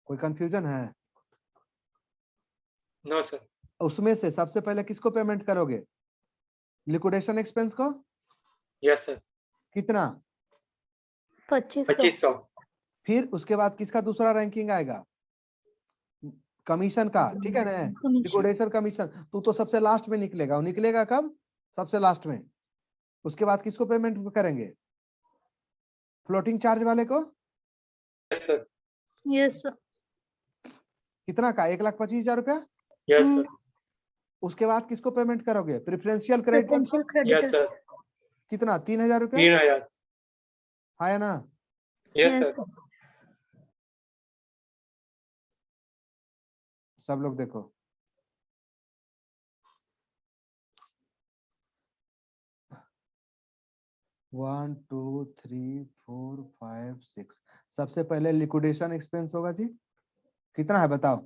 Speaker 1: कोई कंफ्यूजन है?
Speaker 2: नो सर,
Speaker 1: उसमें से सबसे पहले किसको पेमेंट करोगे? लिक्विडेशन एक्सपेंस को।
Speaker 2: यस सर,
Speaker 1: कितना?
Speaker 6: 2500।
Speaker 2: 2500,
Speaker 1: फिर उसके बाद किसका दूसरा रैंकिंग आएगा? कमीशन का, ठीक है ना?
Speaker 6: कमीशन।
Speaker 1: लिक्विडेशन कमीशन तू तो सबसे लास्ट में निकलेगा। वो निकलेगा कब? सबसे लास्ट में। उसके बाद किसको पेमेंट करेंगे? फ्लोटिंग चार्ज वाले को।
Speaker 2: Yes sir,
Speaker 6: yes sir.
Speaker 1: कितना का? 1,25,000 रुपया।
Speaker 2: यस सर,
Speaker 1: उसके बाद किसको पेमेंट करोगे? Preferential creditor.
Speaker 6: Preferential
Speaker 2: yes
Speaker 6: creditor.
Speaker 2: Sir,
Speaker 1: कितना? 3,000 रुपया।
Speaker 2: 3,000,
Speaker 1: हाँ या ना?
Speaker 2: Yes
Speaker 6: yes
Speaker 2: sir,
Speaker 6: sir.
Speaker 1: सब लोग देखो, one two three four five six. सबसे पहले लिक्विडेशन एक्सपेंस होगा जी, कितना है बताओ?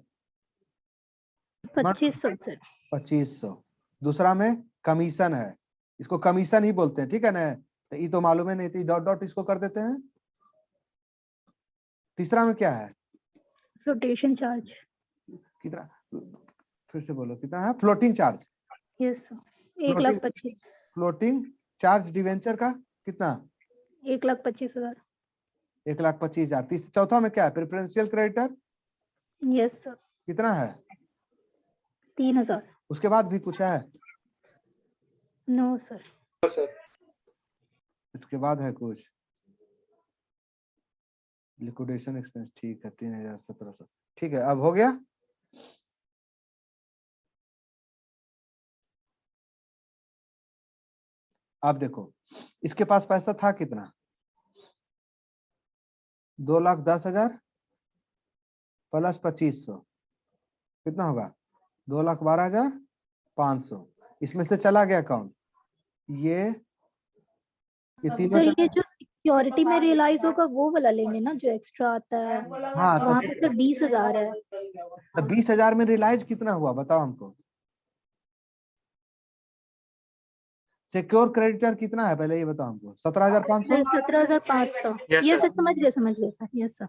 Speaker 6: 2500 सर।
Speaker 1: 2,500। दूसरा में कमीशन है, इसको कमीशन ही बोलते हैं, ठीक है ना? तो ये तो मालूम है नहीं, तो डॉट डॉट इसको कर देते हैं। तीसरा में क्या है?
Speaker 6: Flotation charge.
Speaker 1: कितना? फिर से बोलो, कितना है? Floating charge.
Speaker 6: Yes sir. 1,25,000।
Speaker 1: Floating charge debenture का कितना?
Speaker 6: 1,25,000।
Speaker 1: 1,25,000। चौथा में क्या है? Preferential creditor.
Speaker 6: Yes sir.
Speaker 1: कितना है?
Speaker 6: 3,000।
Speaker 1: उसके बाद भी कुछ है?
Speaker 6: No sir.
Speaker 2: नो सर,
Speaker 1: इसके बाद है कुछ? लिक्विडेशन एक्सपेंस, ठीक है, 3,000, 1,700। ठीक है, अब हो गया। अब देखो, इसके पास पैसा था कितना? 2,10,000 प्लस 2,500 कितना होगा? 2,12,500। इसमें से चला गया कौन? ये तीनों
Speaker 6: सर
Speaker 1: चला
Speaker 6: ये जो सिक्योरिटी में रियलाइज होगा वो वाला लेंगे ना जो एक्स्ट्रा आता है।
Speaker 1: हाँ, तो
Speaker 6: वहाँ पे तो 20,000 है।
Speaker 1: 20,000 में रियलाइज कितना हुआ बताओ हमको? सिक्योर क्रेडिटर कितना है पहले ये बताओ हमको? 17,500
Speaker 6: 17,500।
Speaker 2: Yes,
Speaker 6: ये
Speaker 2: sir.
Speaker 6: सर समझ गए सर। Yes sir.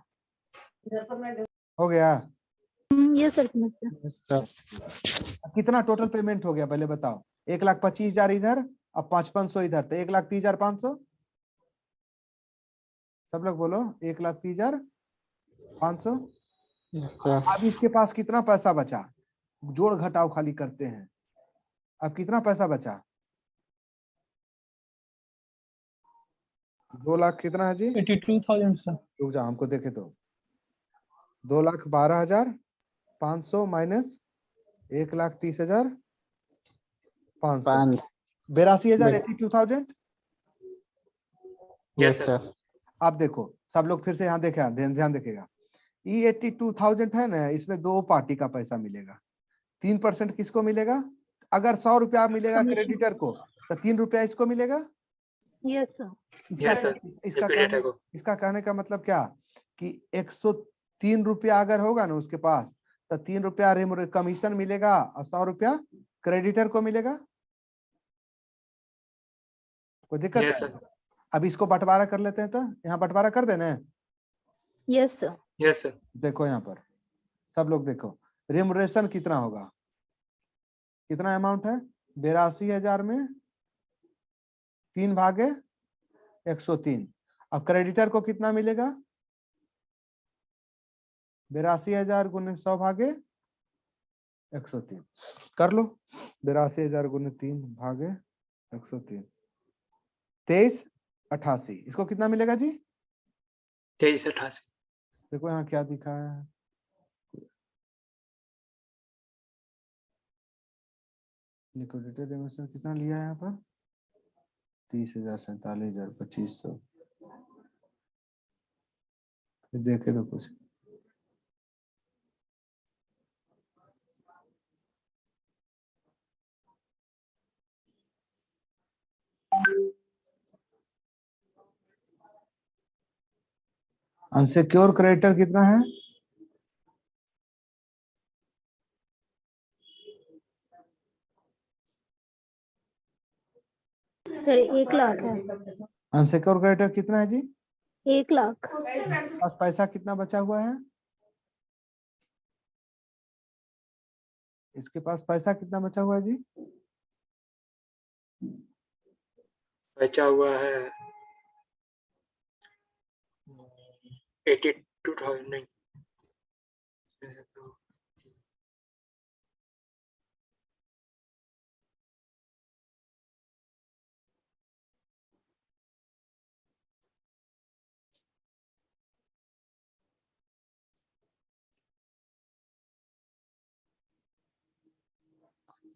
Speaker 1: हो गया।
Speaker 6: ये सर समझ गए।
Speaker 4: यस सर
Speaker 1: कितना टोटल पेमेंट हो गया पहले बताओ? 1,25,000 इधर और 5,500 इधर, तो 1,30,500। सब लोग बोलो, 1,30,500।
Speaker 4: यस सर
Speaker 1: अब इसके पास कितना पैसा बचा? जोड़ घटाव खाली करते हैं। अब कितना पैसा बचा? 2 लाख कितना है जी?
Speaker 5: 82,000 सर।
Speaker 1: रुक जाओ हमको देखे तो। 2,12,500 minus 1,30,500, 82,000, 82,000।
Speaker 2: Yes,
Speaker 4: yes
Speaker 2: sir.
Speaker 4: Sir
Speaker 1: अब देखो सब लोग फिर से यहाँ देखे, ध्यान देखेगा। ये 82,000 है ना, इसमें दो पार्टी का पैसा मिलेगा। 3% किसको मिलेगा? अगर 100 रुपया मिलेगा
Speaker 6: Commission.
Speaker 1: क्रेडिटर को, तो 3 रुपया इसको मिलेगा।
Speaker 6: Yes sir.
Speaker 2: Yes, sir. Liquidator को.
Speaker 1: इसका कहने का मतलब क्या कि 103 रुपया अगर होगा ना उसके पास, तो 3 रुपया कमीशन मिलेगा और 100 रुपया क्रेडिटर को मिलेगा। कोई दिक्कत
Speaker 2: Yes,
Speaker 1: है?
Speaker 2: sir.
Speaker 1: अब इसको बंटवारा कर लेते हैं, तो यहाँ बंटवारा कर देना है।
Speaker 6: Yes sir.
Speaker 2: Yes, sir.
Speaker 1: देखो यहाँ पर सब लोग देखो, रेमुनरेशन कितना होगा? कितना अमाउंट है? 82,000 में 3 भागे 103। अब क्रेडिटर को कितना मिलेगा? 82,000 गुने 100 भागे 103। कर लो, 82,000 गुने 3 भागे 103, 23,88। इसको कितना मिलेगा जी?
Speaker 2: 2388.
Speaker 1: देखो यहाँ क्या दिखा है। लिक्विडिटी रिमिशन कितना लिया है यहाँ पर? 30,000, 47,000, 2500। देखे तो कुछ अनसिक्योर क्रेडिटर कितना है?
Speaker 6: सर 1 लाख है।
Speaker 1: अनसिक्योर क्रेडिटर कितना है जी?
Speaker 6: 1 लाख।
Speaker 1: पास पैसा कितना बचा हुआ है? इसके पास पैसा कितना बचा हुआ है जी?
Speaker 2: बचा हुआ है 82,000 नहीं।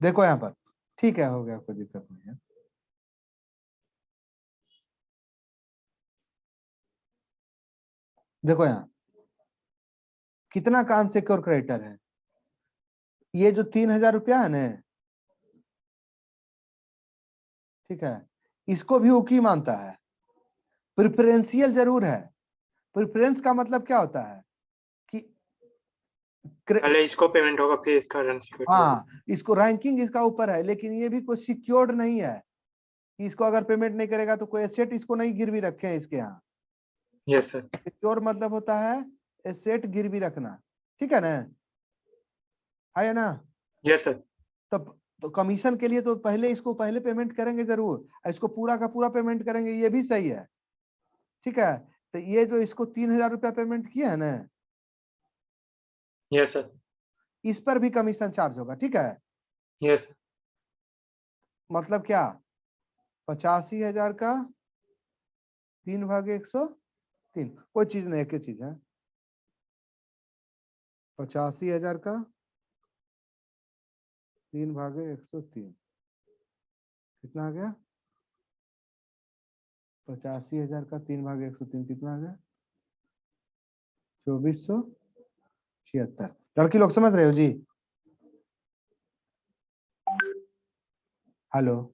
Speaker 1: देखो यहाँ पर, ठीक है, हो गया, कोई दिक्कत नहीं है। देखो यहाँ कितना का अनसिक्योर क्रेडिटर है? ये जो 3,000 रुपया है ना, ठीक है, इसको भी उकी मानता है। प्रिफरेंशियल जरूर है। प्रिफरेंस का मतलब क्या होता है कि
Speaker 2: पहले इसको पेमेंट होगा फिर इसका रन सिक्योरिटी।
Speaker 1: हाँ, इसको रैंकिंग इसका ऊपर है, लेकिन ये भी कोई सिक्योर्ड नहीं है कि इसको अगर पेमेंट नहीं करेगा तो कोई एसेट इसको नहीं गिरवी रखे हैं इसके यहाँ।
Speaker 2: Yes sir.
Speaker 1: सिक्योर मतलब होता है एसेट गिरवी रखना, ठीक है ना? है ना?
Speaker 2: Yes sir.
Speaker 1: तब तो कमीशन के लिए तो पहले इसको पहले पेमेंट करेंगे जरूर, इसको पूरा का पूरा पेमेंट करेंगे, ये भी सही है, ठीक है। तो ये जो इसको 3,000 रुपया पेमेंट किया है ना,
Speaker 2: यस सर।
Speaker 1: इस पर भी कमीशन चार्ज होगा, ठीक है।
Speaker 2: यस।
Speaker 1: मतलब क्या? 85,000 का 3/103, कोई चीज नहीं, एक ही चीज है। 85,000 का 3/103 कितना आ गया? 85,000 का 3/103 कितना आ गया? 2476। लड़की लोग समझ रहे हो जी? Hello,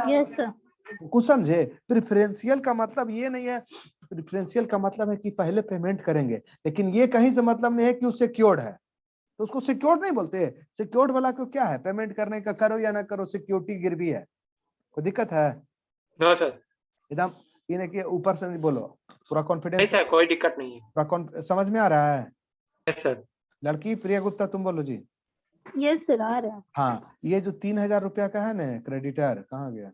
Speaker 6: yes sir.
Speaker 1: कुछ समझे? प्रिफरेंशियल का मतलब ये नहीं है, प्रिफरेंशियल का मतलब है कि पहले पेमेंट करेंगे, लेकिन ये कहीं से मतलब नहीं है कि उससे सिक्योर्ड है, तो उसको सिक्योर्ड नहीं बोलते। सिक्योर्ड वाला को क्या है, पेमेंट करने का, करो या ना करो, सिक्योरिटी गिरवी है। कोई दिक्कत है?
Speaker 2: No sir.
Speaker 1: एकदम ये नहीं कि ऊपर से नहीं बोलो, पूरा
Speaker 2: नहीं
Speaker 1: कॉन्फिडेंस,
Speaker 2: सर, कोई दिक्कत नहीं है।
Speaker 1: पूरा समझ में आ रहा है?
Speaker 2: Yes sir.
Speaker 1: लड़की प्रिया गुप्ता, तुम बोलो जी।
Speaker 6: यस सर, आ रहा है।
Speaker 1: हाँ, ये जो 3,000 रुपया का है ना क्रेडिटर, कहाँ गया?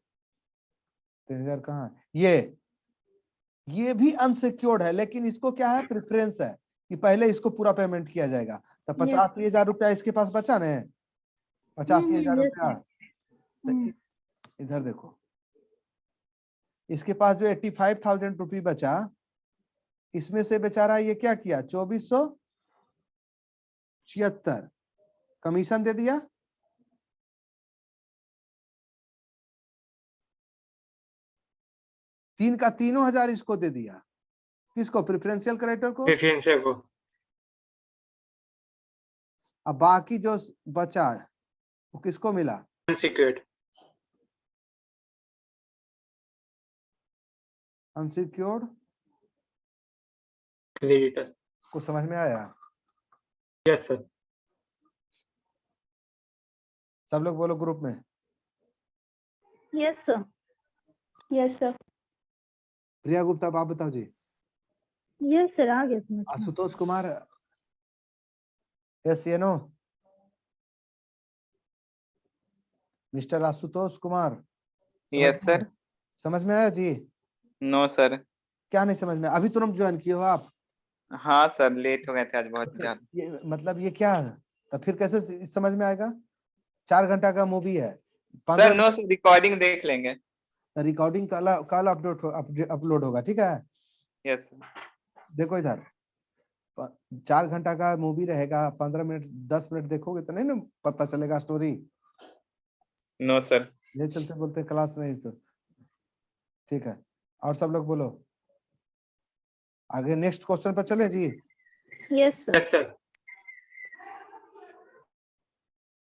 Speaker 1: 3,000 कहाँ? ये भी अनसिक्योर्ड है, लेकिन इसको क्या है, प्रेफरेंस है कि पहले इसको पूरा पेमेंट किया जाएगा। तो 85,000 रुपया इसके पास बचा ना, 85,000
Speaker 6: yes,
Speaker 1: रुपया। तो इधर देखो, इसके पास जो 85,000 रुपये बचा, इसमें से बेचारा ये क्या किया, 2476 कमीशन दे दिया। तीन का 3,000 इसको दे दिया, किसको? प्रेफरेंशियल क्रेडिटर को।
Speaker 2: प्रेफरेंशियल को।
Speaker 1: अब बाकी जो बचा वो किसको मिला?
Speaker 2: अनसिक्योर्ड।
Speaker 1: Unsecured
Speaker 2: creditor.
Speaker 1: को। समझ में आया?
Speaker 2: Yes sir.
Speaker 1: सब लोग बोलो ग्रुप में।
Speaker 6: Yes sir.
Speaker 7: Yes sir.
Speaker 1: Priya Gupta, आप बताओ जी।
Speaker 6: यस सर, आ गया समझ में।
Speaker 1: आशुतोष कुमार, यस ये no, mister Ashutosh Kumar.
Speaker 8: Yes sir.
Speaker 1: समझ में आया जी?
Speaker 8: No sir.
Speaker 1: क्या नहीं समझ में? अभी तुरंत ज्वाइन किए हो आप?
Speaker 8: हाँ सर, लेट हो गए थे आज बहुत ज्यादा।
Speaker 1: ये मतलब ये क्या है? तो फिर कैसे समझ में आएगा? 4 घंटा का मूवी है।
Speaker 8: सर नो सर, रिकॉर्डिंग देख लेंगे।
Speaker 1: रिकॉर्डिंग कल अपलोड होगा, ठीक है।
Speaker 8: यस।
Speaker 1: देखो इधर, 4 घंटा का मूवी रहेगा, 15 मिनट 10 मिनट देखोगे तो नहीं ना पता चलेगा स्टोरी।
Speaker 8: No sir.
Speaker 1: ये चलते बोलते क्लास नहीं तो ठीक है। और सब लोग बोलो, आगे नेक्स्ट क्वेश्चन पर चले जी।
Speaker 6: Yes, sir.
Speaker 2: Yes sir.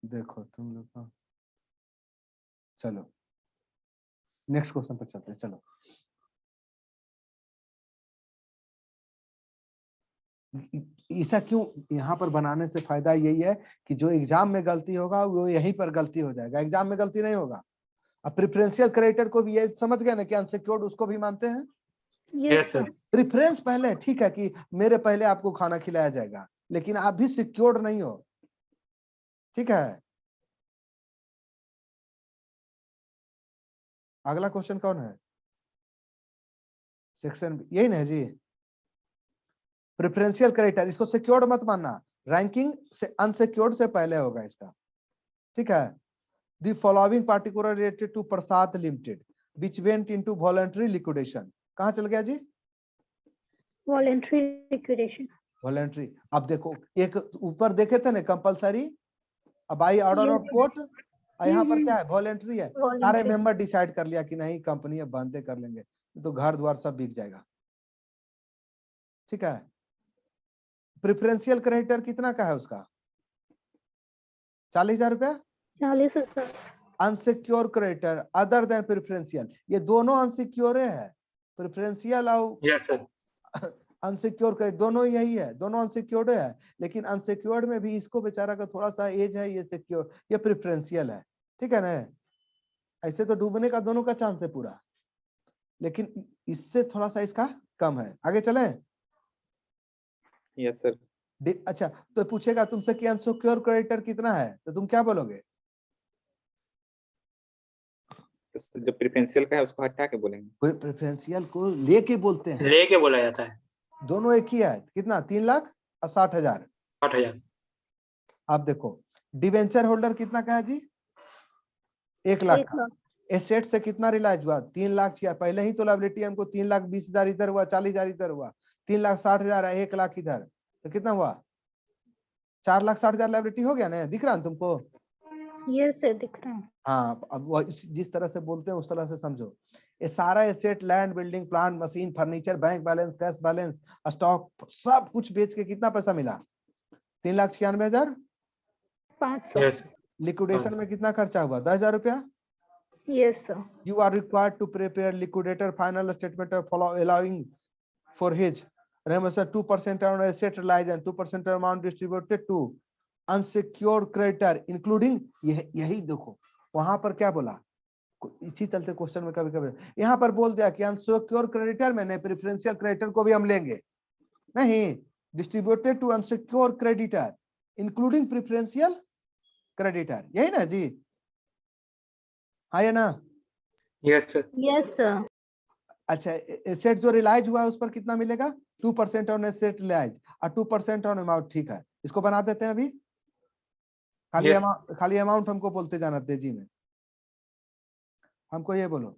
Speaker 1: देखो तुम लोग का, चलो नेक्स्ट क्वेश्चन पर चलते हैं। चलो ऐसा क्यों यहाँ पर बनाने से फायदा यही है कि जो एग्जाम में गलती होगा वो यहीं पर गलती हो जाएगा, एग्जाम में गलती नहीं होगा। अब प्रिफरेंशियल क्रेडिटर को भी ये समझ गया ना कि अनसिक्योर्ड उसको भी मानते हैं।
Speaker 6: Yes,
Speaker 2: yes
Speaker 6: sir.
Speaker 2: Sir.
Speaker 1: Preference पहले ठीक है कि मेरे पहले आपको खाना खिलाया जाएगा, लेकिन आप भी सिक्योर्ड नहीं हो, ठीक है। अगला क्वेश्चन कौन है? सेक्शन यही ना है जी, प्रेफरेंशियल क्रेडिटर। इसको सिक्योर्ड मत मानना, रैंकिंग से अनसिक्योर्ड से पहले होगा इसका, ठीक है। The following particular related to Prasad limited which went into voluntary liquidation. कहाँ चल गया जी?
Speaker 6: Voluntary liquidation.
Speaker 1: वॉलंटरी। अब देखो एक ऊपर देखे थे ना कंपलसरी, अब by order
Speaker 6: Yes,
Speaker 1: of
Speaker 6: sir.
Speaker 1: Court, यहाँ पर
Speaker 6: हम्म,
Speaker 1: क्या है? वॉलंटरी है। सारे
Speaker 6: Voluntary.
Speaker 1: मेंबर डिसाइड कर लिया कि नहीं कंपनी अब बंदे कर लेंगे, तो घर द्वार सब बिक जाएगा, ठीक है। प्रेफरेंशियल क्रेडिटर कितना का है उसका? 40,000 रुपया।
Speaker 6: 40 है sir.
Speaker 1: Unsecure creditor other than preferential, ये दोनों अनसिक्योर है। प्रेफरेंशियल और
Speaker 2: यस सर।
Speaker 1: अनसिक्योर क्रेडिट दोनों यही है, दोनों अनसिक्योर्ड है। लेकिन अनसिक्योर्ड में भी इसको बेचारा का थोड़ा सा एज है, ये सिक्योर, ये प्रेफरेंशियल है, ठीक है ना। ऐसे तो डूबने का दोनों का चांस है पूरा, लेकिन इससे थोड़ा सा इसका कम है। आगे चलें।
Speaker 8: Yes sir.
Speaker 1: अच्छा तो पूछेगा तुमसे कि अनसिक्योर क्रेडिटर कितना है, तो तुम क्या बोलोगे?
Speaker 8: तो जो प्रेफरेंशियल का है उसको हटा के बोलेंगे।
Speaker 1: प्रेफरेंशियल को लेके बोलते हैं,
Speaker 2: लेके बोला जाता है।
Speaker 1: दोनों एक ही है। कितना? 3,60,000।
Speaker 2: 8,000।
Speaker 1: अब देखो डिवेंचर होल्डर कितना का है जी? 1,00,000
Speaker 6: 1
Speaker 1: का।
Speaker 6: लाख।
Speaker 1: एसेट से कितना रिलाइज हुआ? 3,00,000 छिया, पहले ही तो लायबिलिटी हमको 3,20,000 इधर हुआ, 40,000 इधर हुआ, 3,60,000 है, 1,00,000 इधर, तो कितना हुआ? 4,60,000 लायबिलिटी हो गया ना, दिख रहा है तुमको?
Speaker 6: ये सर दिख रहा है।
Speaker 1: हाँ, अब जिस तरह से बोलते हैं उस तरह से समझो। ये सारा asset, land, building, plant, machine, furniture, bank balance, cash balance, stock, सब कुछ बेच के कितना पैसा मिला? 3,96,000।
Speaker 6: 500।
Speaker 2: यस।
Speaker 1: लिक्विडेशन में कितना खर्चा हुआ? 10,000 रुपया।
Speaker 6: Yes, sir.
Speaker 1: You are required to prepare liquidator final statement of allowing for his remission 2% on asset realized and 2% amount distributed to unsecured creditor including यही देखो वहां पर क्या बोला, इसी चलते क्वेश्चन में कभी कभी यहाँ पर बोल दिया कि अनसिक्योर क्रेडिटर में नहीं, प्रेफरेंशियल क्रेडिटर को भी हम लेंगे नहीं, distributed to unsecure creditor including preferential creditor, यही ना जी? हाँ या ना?
Speaker 2: Yes sir.
Speaker 6: Yes, sir.
Speaker 1: अच्छा एसेट जो रिलाइज हुआ है उस पर कितना मिलेगा? 2% ऑन एसेट रिलाइज और 2% ऑन अमाउंट, ठीक है। इसको बना देते हैं अभी,
Speaker 2: Yes.
Speaker 1: खाली अमाउंट हमको बोलते जाना तेजी में। हमको ये बोलो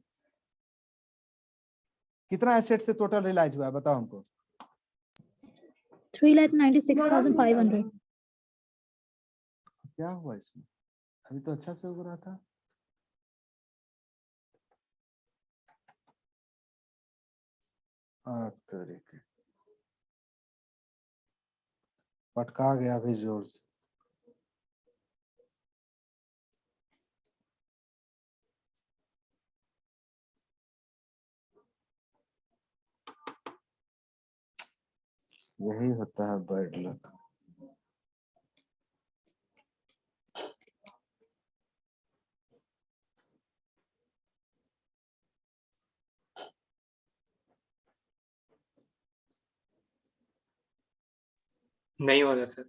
Speaker 1: कितना एसेट से टोटल रिलाइज हुआ है, बताओ हमको।
Speaker 6: 3,96,500.
Speaker 1: क्या हुआ इसमें? अभी तो अच्छा से हो रहा था। तरीके पटका गया अभी जोर से। यही होता है बैड लक।
Speaker 2: नहीं हो रहा सर।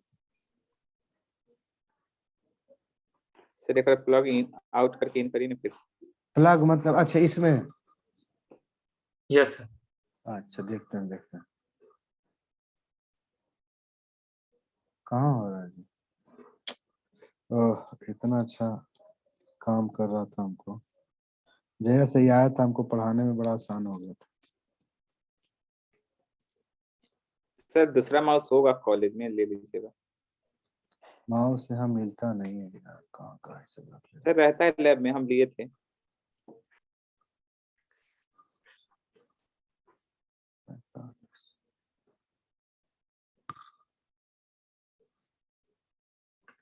Speaker 8: सर एक बार प्लग इन आउट करके इन करिए ना फिर।
Speaker 1: प्लग मतलब अच्छा इसमें?
Speaker 2: Yes sir.
Speaker 1: अच्छा देखते हैं कहाँ हो रहा है जी। ओह इतना अच्छा काम कर रहा था, हमको जैसे ही आया था हमको पढ़ाने में बड़ा आसान हो गया था।
Speaker 8: सर दूसरा माउस होगा कॉलेज में, ले लीजिएगा।
Speaker 1: माउस यहाँ मिलता नहीं है यार, कहाँ इसका ऐसे रख लेते
Speaker 8: सर रहता है लैब में, हम लिए थे।
Speaker 1: हैं।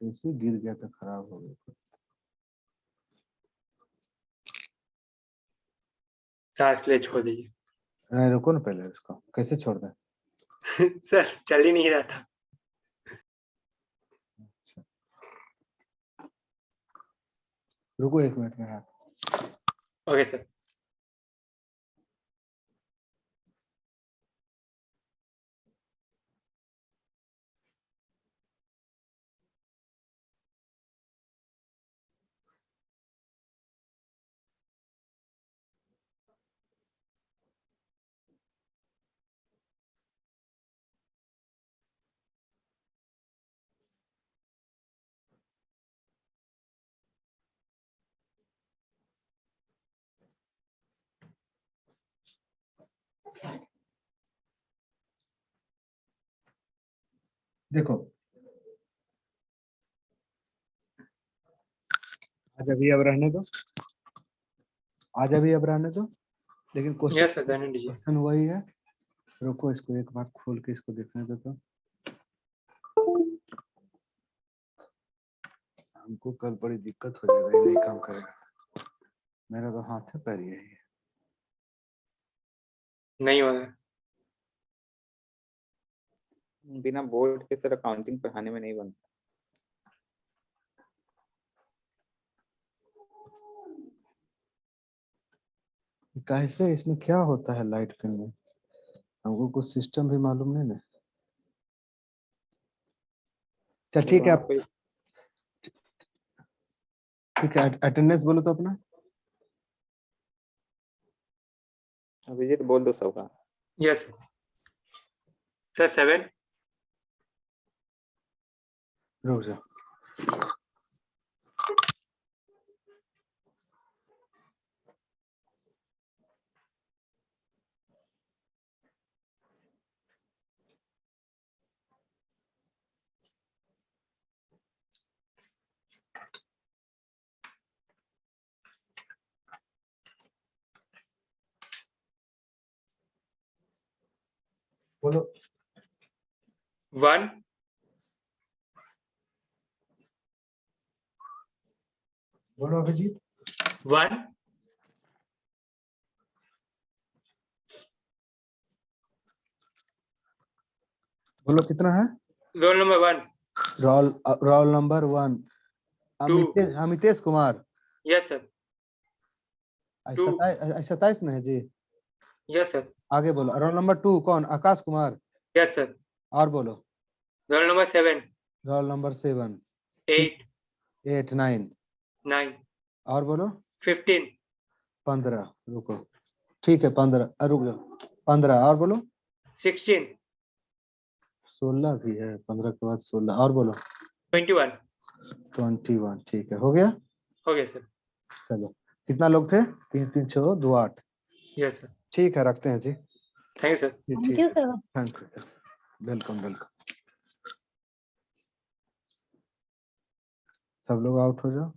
Speaker 1: कैसे गिर गया तो खराब हो गया।
Speaker 2: सांस ले छोड़ दीजिए।
Speaker 1: नहीं रुको ना पहले, इसको कैसे छोड़ दें।
Speaker 2: सर चल ही नहीं रहा था।
Speaker 1: रुको 1 मिनट में।
Speaker 2: Okay sir.
Speaker 1: देखो आज अभी अब रहने दो, आज अभी अब रहने दो, लेकिन
Speaker 2: यस सर जाने दीजिए।
Speaker 1: क्वेश्चन वही है। रुको इसको एक बार खोल के इसको देखने दो तो। हमको कल बड़ी दिक्कत हो जाएगा, ये नहीं काम करेगा। मेरा तो हाथ है पैर यही है।
Speaker 2: नहीं होगा।
Speaker 8: बिना बोर्ड के सर अकाउंटिंग पढ़ाने में नहीं बनता।
Speaker 1: कैसे इसमें क्या होता है लाइट पिन में, हमको कुछ सिस्टम भी मालूम नहीं ना। चल ठीक है,
Speaker 8: वहाँ
Speaker 1: आप
Speaker 8: पे
Speaker 1: ठीक है अटेंडेंस बोलो तो अपना।
Speaker 8: अभिजीत बोल दो सबका।
Speaker 2: यस सर 7
Speaker 1: रुक जाओ। बोलो
Speaker 2: 1
Speaker 1: बोलो अभिजीत।
Speaker 2: 1
Speaker 1: बोलो कितना है।
Speaker 2: Roll number 1
Speaker 1: roll number 1 Amitesh Kumar.
Speaker 2: Yes sir. 2
Speaker 1: 27 में है जी।
Speaker 2: Yes sir.
Speaker 1: आगे बोलो। रोल नंबर 2 कौन, आकाश कुमार।
Speaker 2: Yes sir.
Speaker 1: और बोलो।
Speaker 2: रोल नंबर 7
Speaker 1: रोल नंबर 7
Speaker 2: 8
Speaker 1: 8 9
Speaker 2: 9
Speaker 1: और बोलो
Speaker 2: 15
Speaker 1: 15। रुको ठीक है 15, रुक जाओ 15 और बोलो
Speaker 2: 16
Speaker 1: 16 भी है, 15 के बाद 16 और बोलो
Speaker 2: 21
Speaker 1: 21। ठीक है हो गया।
Speaker 2: हो गया सर।
Speaker 1: चलो कितना लोग थे, 3 3 6 2 8।
Speaker 2: Yes sir.
Speaker 1: ठीक है रखते हैं जी।
Speaker 2: Thank you sir.
Speaker 1: जी,
Speaker 6: थैंक
Speaker 1: ठीक
Speaker 6: यू
Speaker 1: है
Speaker 6: sir.
Speaker 1: Thank you. Welcome welcome. सब लोग आउट हो जाओ।